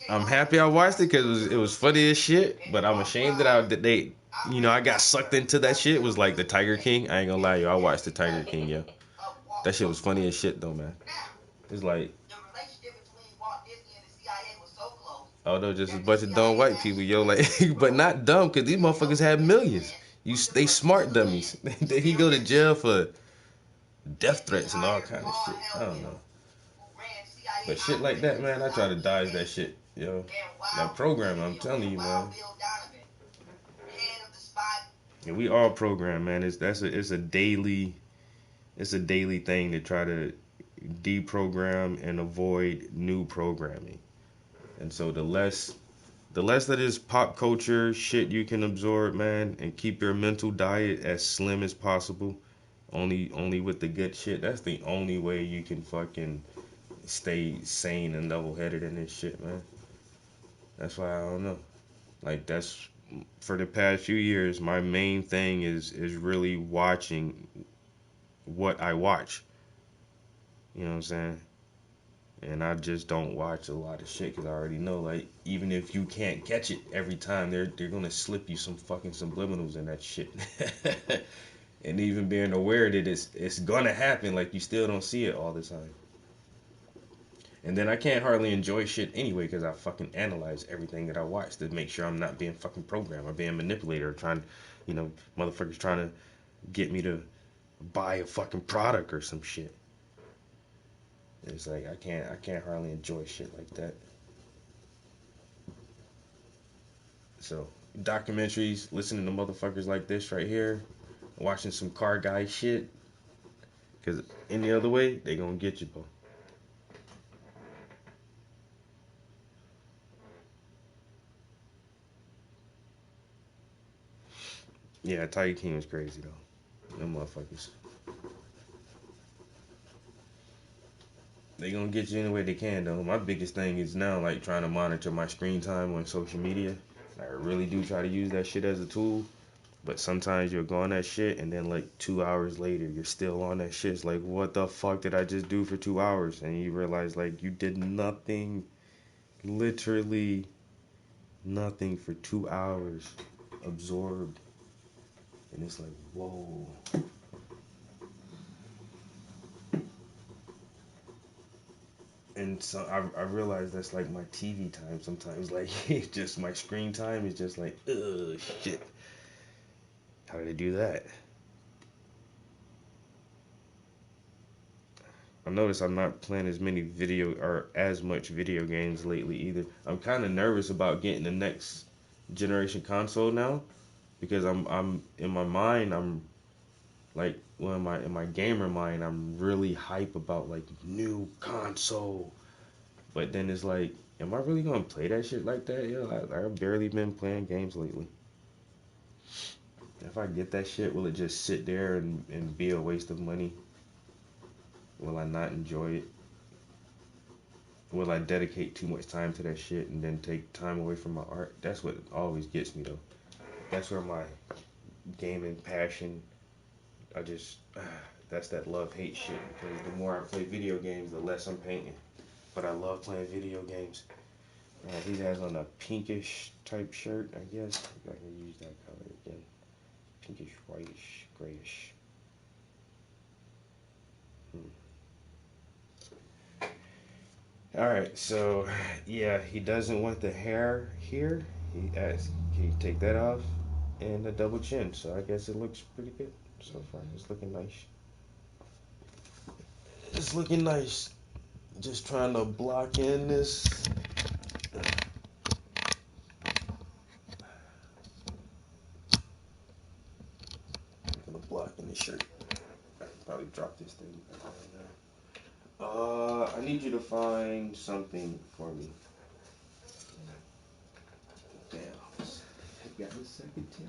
I'm happy I watched it because it was funny as shit, but I'm ashamed that I got sucked into that shit. It was like the Tiger King. I ain't gonna lie, yo, I watched the Tiger King, yo. That shit was funny as shit, though, man. It's like, oh no, just a bunch of dumb white people, yo, like, but not dumb, because these motherfuckers had millions. They smart dummies. He go to jail for death threats and all kind of shit. I don't know. But shit like that, man, I try to dodge that shit, yo. That program, I'm telling you, man. And we all program, man. It's a daily thing to try to deprogram and avoid new programming. And so the less The less of this pop culture shit you can absorb, man, and keep your mental diet as slim as possible. Only with the good shit. That's the only way you can fucking stay sane and level headed in this shit, man. That's why I don't know. Like that's for the past few years, my main thing is really watching what I watch. You know what I'm saying? And I just don't watch a lot of shit because I already know, like, even if you can't catch it every time, they're gonna slip you some fucking subliminals in that shit. And even being aware that it's gonna happen, like you still don't see it all the time. And then I can't hardly enjoy shit anyway because I fucking analyze everything that I watch to make sure I'm not being fucking programmed or being manipulated or trying, motherfuckers trying to get me to buy a fucking product or some shit. It's like I can't hardly enjoy shit like that. So documentaries, listening to motherfuckers like this right here, watching some car guy shit, because any other way they gonna get you, bro. Yeah, Tiger King was crazy though. Them motherfuckers. They gonna get you any way they can though. My biggest thing is now like trying to monitor my screen time on social media. I really do try to use that shit as a tool. But sometimes you'll go on that shit and then like 2 hours later you're still on that shit. It's like, what the fuck did I just do for 2 hours? And you realize like you did nothing, literally nothing for 2 hours absorbed. And it's like, whoa. And so I realize that's like my TV time sometimes. Like, just my screen time is just like, ugh, shit. How did I do that? I notice I'm not playing as much video games lately either. I'm kind of nervous about getting the next generation console now because I'm in my mind I'm like, well, in my gamer mind I'm really hype about like new console. But then it's like, am I really gonna play that shit like that? Yeah, I've barely been playing games lately. If I get that shit, will it just sit there and be a waste of money? Will I not enjoy it? Will I dedicate too much time to that shit and then take time away from my art? That's what always gets me though. That's where my gaming passion, that's that love-hate shit. Because the more I play video games, the less I'm painting. But I love playing video games. He has on a pinkish type shirt, I guess. I can use that color again. Pinkish, whitish, grayish. Alright, so, yeah, he doesn't want the hair here. He asks, can you take that off? And the double chin. So I guess it looks pretty good so far. It's looking nice. It's looking nice. Just trying to block in this. I'm gonna block in the shirt. I can probably drop this thing right now. I need you to find something for me. Damn. I got a secretary.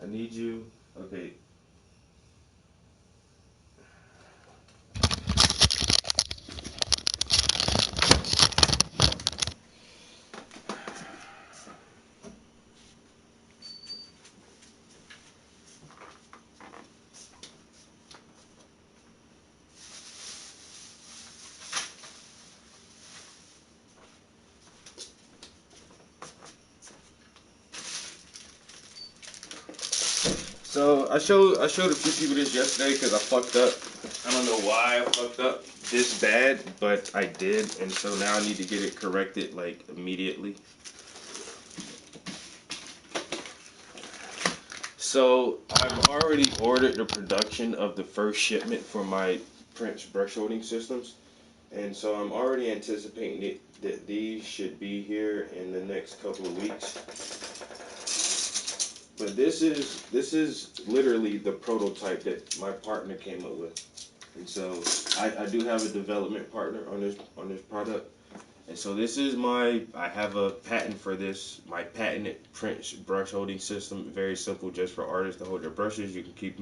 I need you. Okay. So I showed a few people this yesterday because I fucked up. I don't know why I fucked up this bad, but I did, and so now I need to get it corrected like immediately. So I've already ordered the production of the first shipment for my Prince brush holding systems, and so I'm already anticipating that these should be here in the next couple of weeks. But this is literally the prototype that my partner came up with, and so I do have a development partner on this product, And so this is I have a patent for this, my patented Prince brush holding system. Very simple, just for artists to hold their brushes. You can keep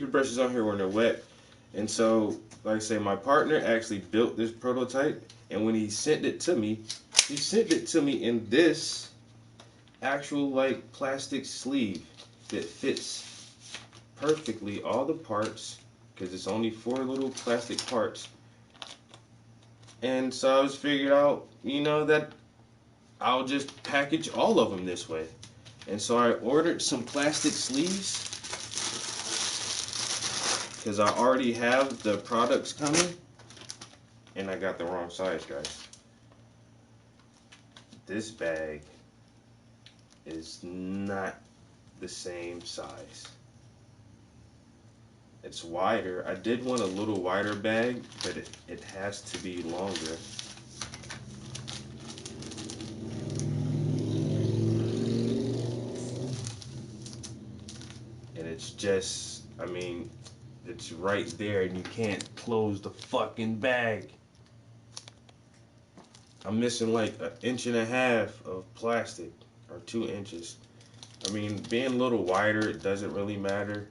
your brushes on here when they're wet. And so, like I say, my partner actually built this prototype, and when he sent it to me in this actual like plastic sleeve that fits perfectly all the parts, because it's only 4 little plastic parts. And so I was figured out, that I'll just package all of them this way. And so I ordered some plastic sleeves, because I already have the products coming, and I got the wrong size, guys. This bag is not the same size. It's wider. I did want a little wider bag, but it has to be longer. And it's just, it's right there and you can't close the fucking bag. I'm missing like 1.5 inches of plastic, or 2 inches. Being a little wider, it doesn't really matter.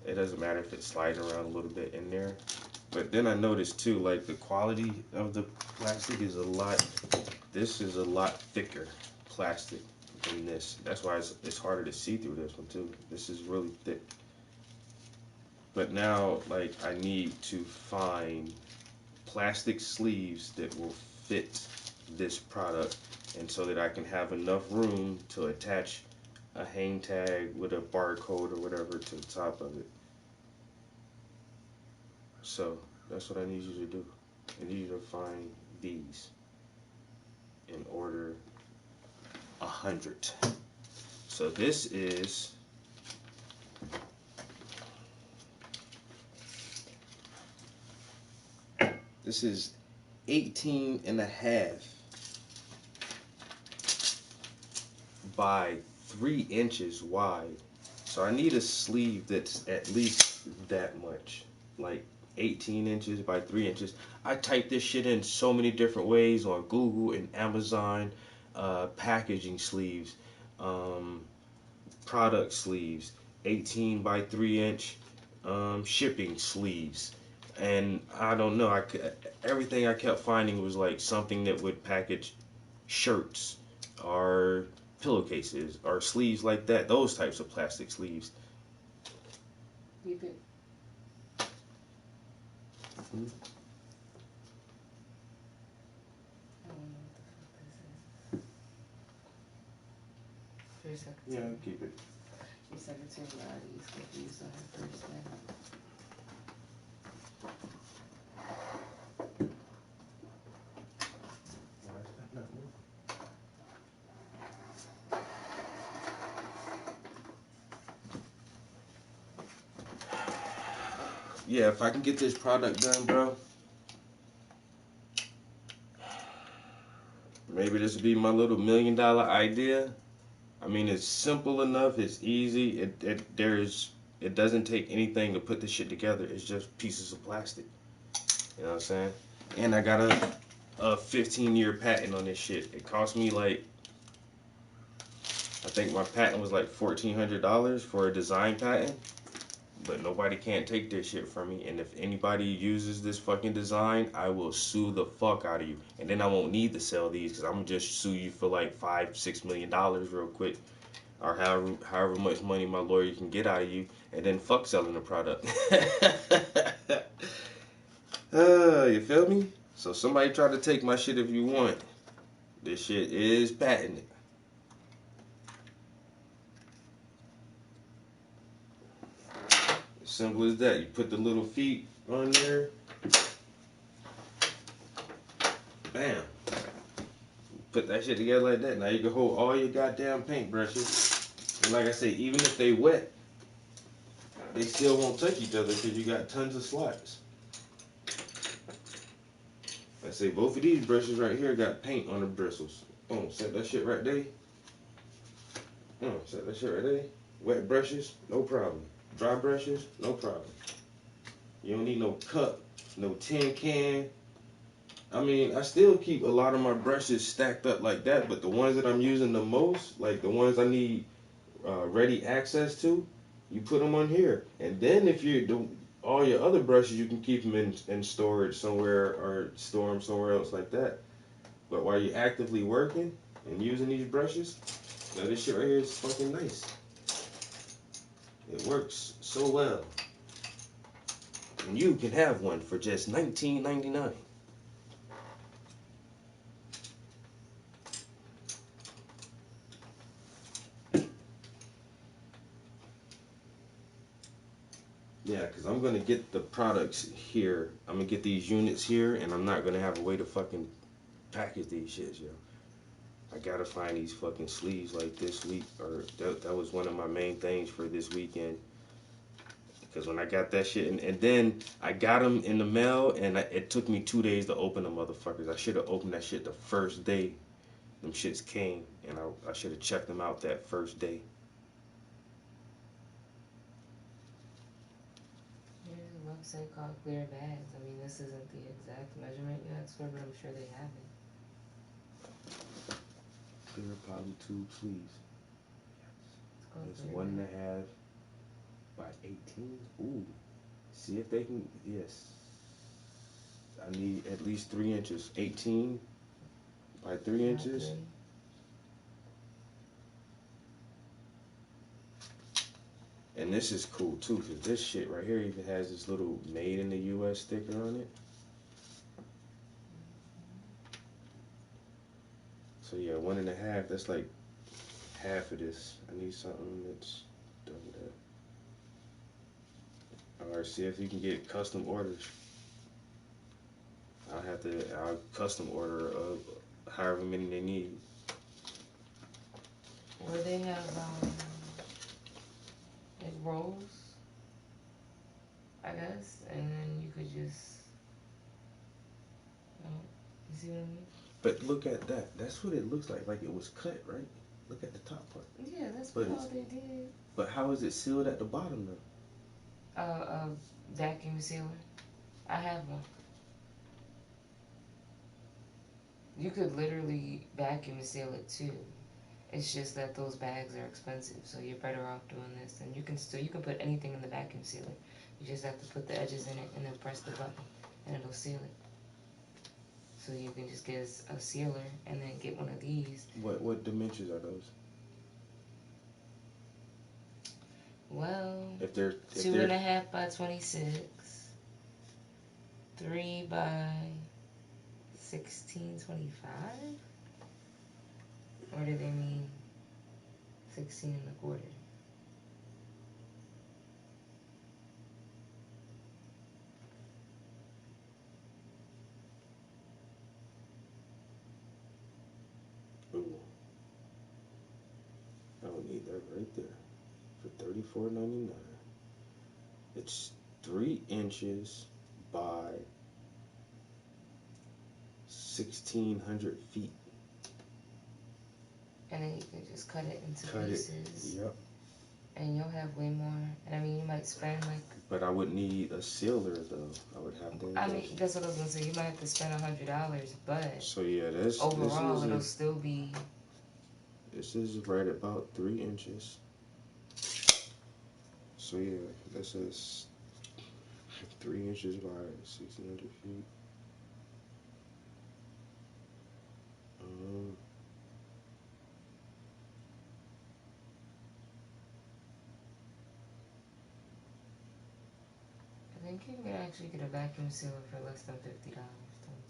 It doesn't matter if it's sliding around a little bit in there. But then I noticed too, like the quality of the plastic is this is a lot thicker plastic than this. That's why it's harder to see through this one too. This is really thick. But now, like, I need to find plastic sleeves that will fit this product, and so that I can have enough room to attach a hang tag with a barcode or whatever to the top of it. So that's what I need you to do. I need you to find these and order 100. So this is This is 18.5 by 3 inches wide. So I need a sleeve that's at least that much, like 18 inches by 3 inches. I typed this shit in so many different ways on Google and Amazon, packaging sleeves, product sleeves, 18 by 3 inch shipping sleeves. And I don't know, everything I kept finding was like something that would package shirts or pillowcases or sleeves like that, those types of plastic sleeves. You could. Hmm? Yeah, I'll keep it. Your secretary already is confused on her first name. Yeah, if I can get this product done, bro, maybe this would be my little $1 million idea. It's simple enough. It's easy. It doesn't take anything to put this shit together. It's just pieces of plastic. You know what I'm saying? And I got a 15-year patent on this shit. It cost me like, I think my patent was like $1,400 for a design patent. But nobody can't take this shit from me. And if anybody uses this fucking design, I will sue the fuck out of you. And then I won't need to sell these, because I'm going to just sue you for like $5-6 million real quick. Or however much money my lawyer can get out of you. And then fuck selling the product. You feel me? So somebody try to take my shit if you want. This shit is patented. Simple as that. You put the little feet on there. Bam. Put that shit together like that. Now you can hold all your goddamn paintbrushes. And like I say, even if they wet, they still won't touch each other because you got tons of slots. I say both of these brushes right here got paint on the bristles. Boom, set that shit right there. Set that shit right there. Wet brushes, no problem. Dry brushes, no problem. You don't need no cup, no tin can, I mean, I still keep a lot of my brushes stacked up like that, but the ones that I'm using the most, like the ones I need ready access to, you put them on here. And then if you do all your other brushes, you can keep them in storage somewhere or store them somewhere else like that. But while you're actively working and using these brushes, now this shit right here is fucking nice. It works so well. And you can have one for just $19.99. Yeah, because I'm going to get the products here. I'm going to get these units here, and I'm not going to have a way to fucking package these shits, yo. I got to find these fucking sleeves like this week, or that was one of my main things for this weekend. Because when I got that shit, and then I got them in the mail, and it took me 2 days to open them motherfuckers. I should have opened that shit the first day them shits came, and I should have checked them out that first day. There's a website called Clear Bags. I mean, this isn't the exact measurement you asked for, but I'm sure they have it. Clear poly tube sleeves. It's Clear 1.5 by 18. Ooh. See if they can. Yes. I need at least 3 inches. 18 by 3 inches. And this is cool too, because this shit right here even has this little made in the US sticker on it. So yeah, 1.5, that's like half of this. I need something that's double that. Alright, see if you can get custom orders. I'll custom order however many they need. Or they have like rolls, I guess, and then you could just, you see what I mean? But look at that. That's what it looks like it was cut, right? Look at the top part. Yeah, that's what all they did. But how is it sealed at the bottom though? A vacuum sealer. I have one. You could literally vacuum seal it too. It's just that those bags are expensive, so you're better off doing this. And you can put anything in the vacuum sealer. You just have to put the edges in it and then press the button, and it'll seal it. So you can just get a sealer and then get one of these. What dimensions are those? Well, if they're 2.5 by 26, 3 by 1625, or do they mean 16 1/4? Ooh. I don't need that right there for $34.99. It's 3 inches by 1,600 feet. And then you can just cut it into pieces. Yep. And you'll have way more. And I mean, you might spend like. But I would need a sealer though. I would have to. I mean, that's what I was gonna say. You might have to spend $100, but. So yeah, that's overall it'll still be. This is right about 3 inches. So yeah, this is 3 inches by 1,600 feet. I think you can actually get a vacuum sealer for less than $50,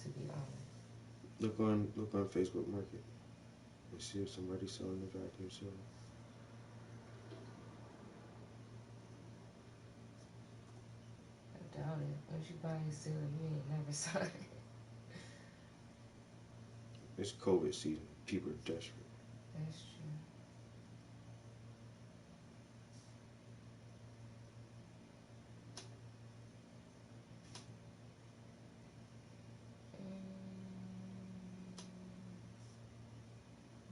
to be honest. Look on Facebook Market and see if somebody's selling a vacuum sealer. I doubt it. Once you buy a sealer, you ain't never saw it. It's COVID season. People are desperate. That's true.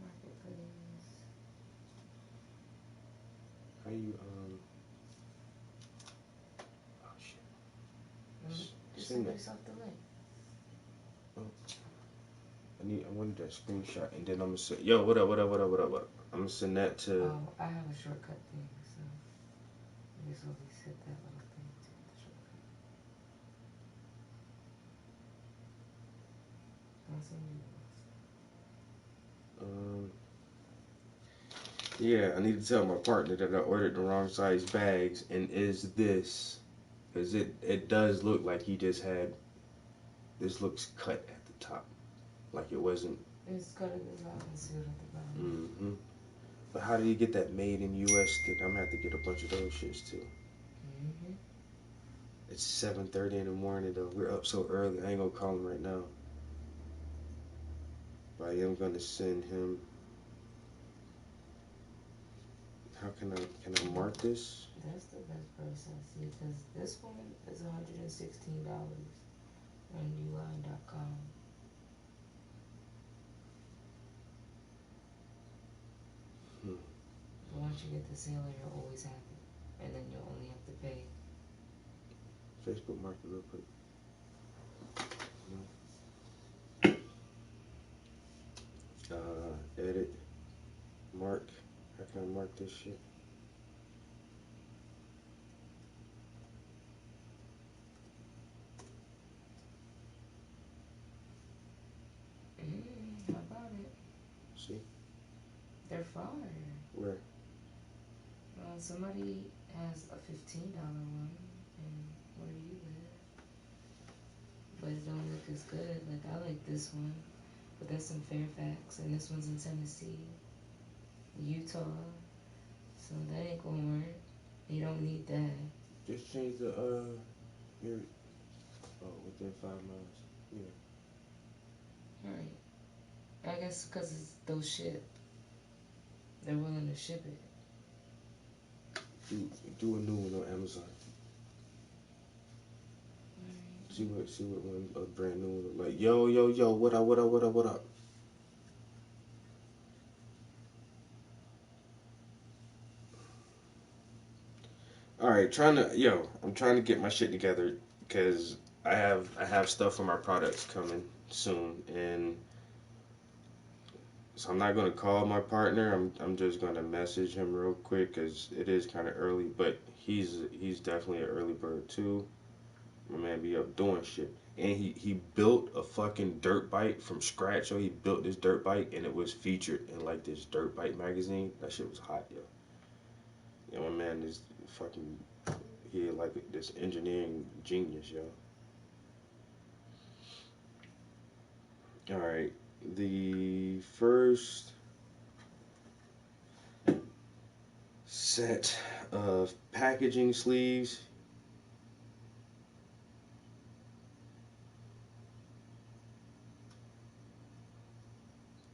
Marketplace. How you oh shit. Just send yourself the link. Oh. I wanted that screenshot, and then I'm gonna say, yo, what up, what up, what up, what up, what up? I'm gonna send that to. Oh, I have a shortcut thing, so I guess we'll just hit that little thing to get the shortcut. I'll send you Yeah, I need to tell my partner that I ordered the wrong size bags, and is this, because it does look like he just had. This looks cut at the top, like it wasn't. It's cut at the top and sealed at the bottom. Mm-hmm. But how do you get that made in U.S. stick? I'm gonna have to get a bunch of those shits too. Mm-hmm. It's 7:30 in the morning though. We're up so early. I ain't gonna call him right now. But I am gonna send him. How can I mark this? That's the best price I see, because this one is $116 on Uline.com. But once you get the sailor, you'll always have it, and then you'll only have to pay. Facebook mark it real quick. Edit. Mark. How can I mark this shit? How about it? See? They're fire. Where? Somebody has a $15 one, and where you live, but it don't look as good. Like, I like this one, but that's in Fairfax, and this one's in Tennessee, Utah, so that ain't gonna work. You don't need that. Just change the your within 5 miles. Yeah. Alright. I guess because it's those ship. They're willing to ship it. Do a new one on Amazon. See what one a brand new one look like. Yo, what up, what up, what up, what up? Alright, I'm trying to get my shit together because I have stuff for my products coming soon, and so I'm not gonna call my partner. I'm just gonna message him real quick because it is kind of early, but he's definitely an early bird too. My man be up doing shit. And he built a fucking dirt bike from scratch. So he built this dirt bike and it was featured in like this dirt bike magazine. That shit was hot, yo. Yeah, my man is fucking, he like this engineering genius, yo. Alright. The first set of packaging sleeves.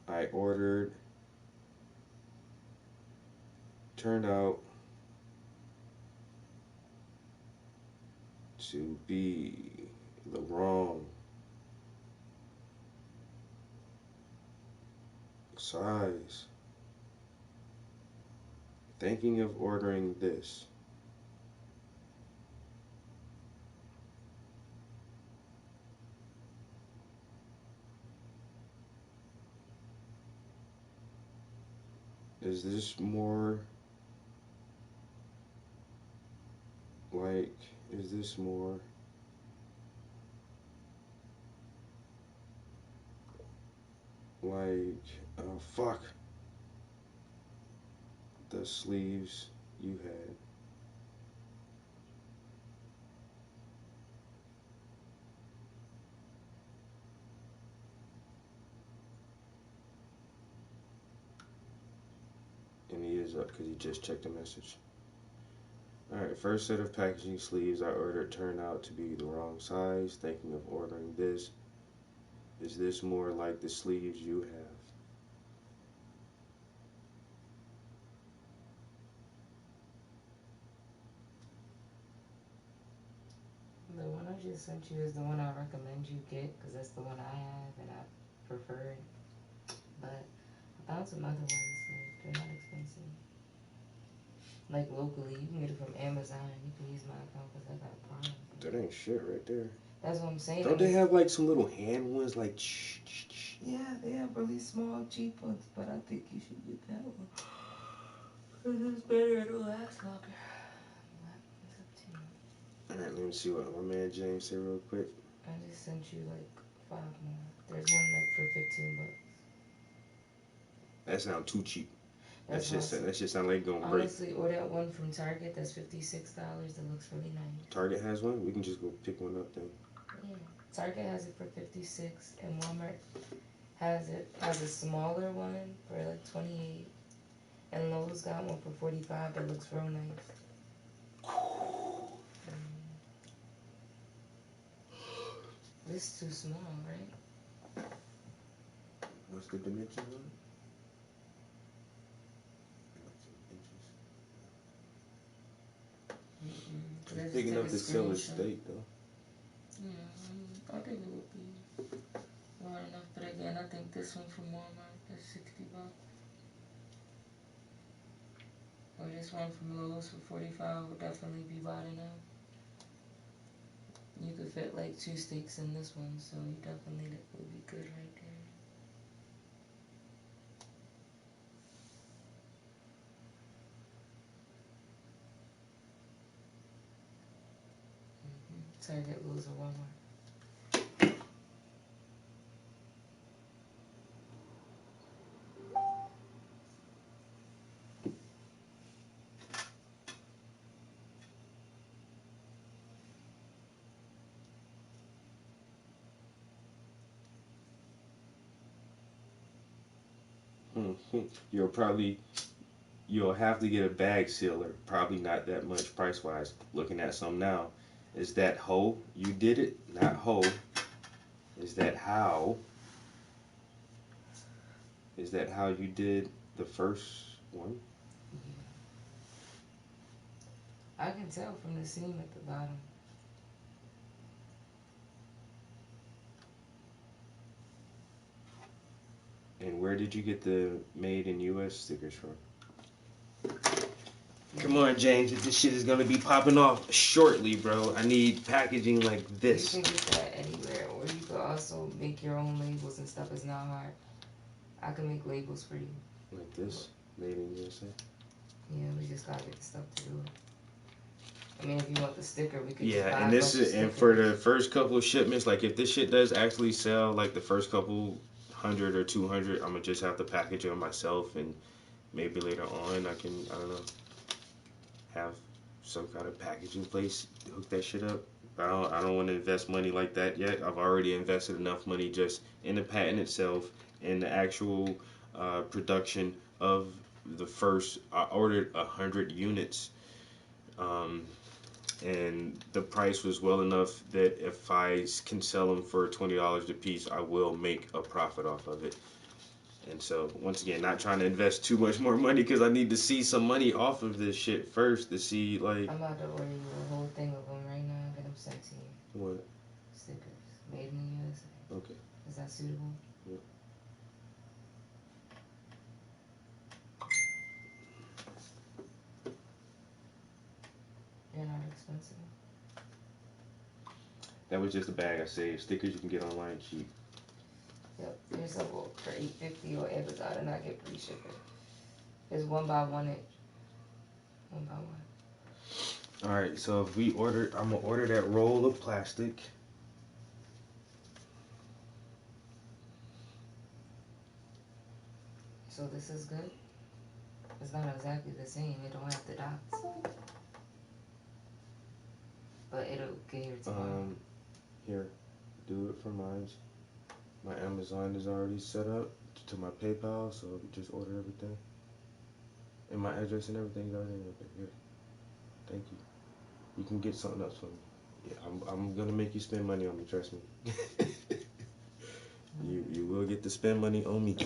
I ordered, turned out to be the wrong size. Thinking of ordering this. Is this more like, is this more like, fuck, the sleeves you had? And he is up because he just checked the message. Alright, first set of packaging sleeves I ordered turned out to be the wrong size. Thinking of ordering this. Is this more like the sleeves you have? The one I just sent you is the one I recommend you get, because that's the one I have and I prefer it. But I found some other ones, like, they're not expensive. Like, locally, you can get it from Amazon. You can use my account because I got Prime. That ain't shit right there. That's what I'm saying. Don't they have like some little hand ones like shh, shh, shh? Yeah, they have really small, cheap ones, but I think you should get that one. Cause it's better and it'll last longer. But it's up to you. Alright, let me see what my man James said real quick. I just sent you like 5 more. There's one like for $15. That sounds too cheap. That That's shit sound like going break. honestly, or that one from Target that's $56. That looks really nice. Target has one. We can just go pick one up then. Yeah, Target has it for $56, and Walmart has a smaller one for like $28, and Lowe's got one for $45 that looks real nice. This is too small, right? What's the dimensions on it? It's big enough to sell a steak, though. Yeah, I think it would be wide enough. But again, I think this one from Walmart is $60. Or this one from Lowe's for $45 would definitely be wide enough. You could fit like 2 steaks in this one, so you definitely that would be good right there. Target, Lowe's, or Walmart. You'll have to get a bag sealer. Probably not that much price wise. Looking at some now. Is that how you did it? Not how. Is that how? Is that how you did the first one? I can tell from the seam at the bottom. And where did you get the made in US stickers from? Come on, James. If this shit is gonna be popping off shortly, bro, I need packaging like this. You can get that anywhere, or you could also make your own labels and stuff. It's not hard. I can make labels for you. Like this? Made in USA? Yeah, we just gotta get the stuff to do it. I mean, if you want the sticker, we could just Yeah, buy and a this bunch is of and for the stickers. first couple of shipments, like if this shit does actually sell, like the first couple 100 or 200, I'm gonna just have to package them myself, and maybe later on I don't know, have some kind of packaging place to hook that shit up. I don't want to invest money like that yet. I've already invested enough money just in the patent itself and the actual production of the first. I ordered 100 units. And the price was well enough that if I can sell them for $20 a piece, I will make a profit off of it. And so, once again, not trying to invest too much more money because I need to see some money off of this shit first to see, like... I'm about to order you a whole thing of them right now and get them sent to you. What? Stickers. Made in the USA. Okay. Is that suitable? Yeah. They're not expensive. That was just a bag I saved. Stickers you can get online cheap. Yep, there's a book for $8.50 or Amazon, and I get free shipping. There's 1 by 1 each. 1 by 1. Alright, so if we order, I'm gonna order that roll of plastic. So this is good? It's not exactly the same. It don't have the dots. But it'll get here tomorrow. Here, do it for mine. My Amazon is already set up to my PayPal, so just order everything. And my address and everything is already up here. Thank you. You can get something else for me. Yeah, I'm gonna make you spend money on me, trust me. You will get to spend money on me.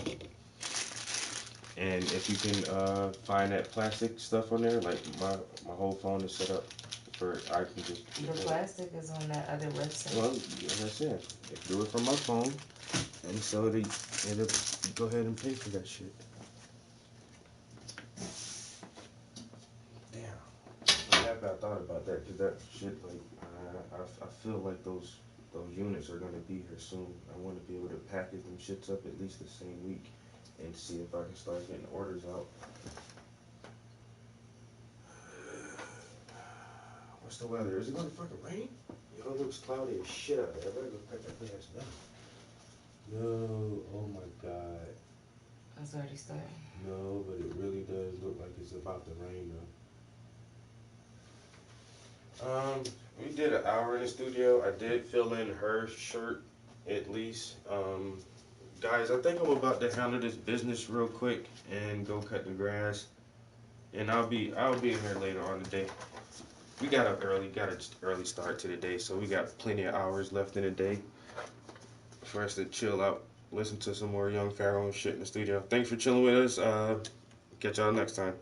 And if you can find that plastic stuff on there, like my whole phone is set up for I can just The plastic is on that other website. well, as I said, do it from my phone, and so it'll go ahead and pay for that shit. Damn, I'm happy I thought about that because that shit, like, I feel like those those units are gonna be here soon. I want to be able to package them shits up at least the same week and see if I can start getting orders out. What's the weather? Is it gonna fucking rain? Yo, it looks cloudy as shit out there. I better go cut that grass down. No, oh my god. It's already starting. No, but it really does look like it's about to rain though. We did an hour in the studio. I did fill in her shirt at least. Guys, I think I'm about to handle this business real quick and go cut the grass. And I'll be in here later on today. We got up early, got an early start to the day, so we got plenty of hours left in the day for us to chill out, listen to some more Young Pharaoh and shit in the studio. Thanks for chilling with us. Catch y'all next time.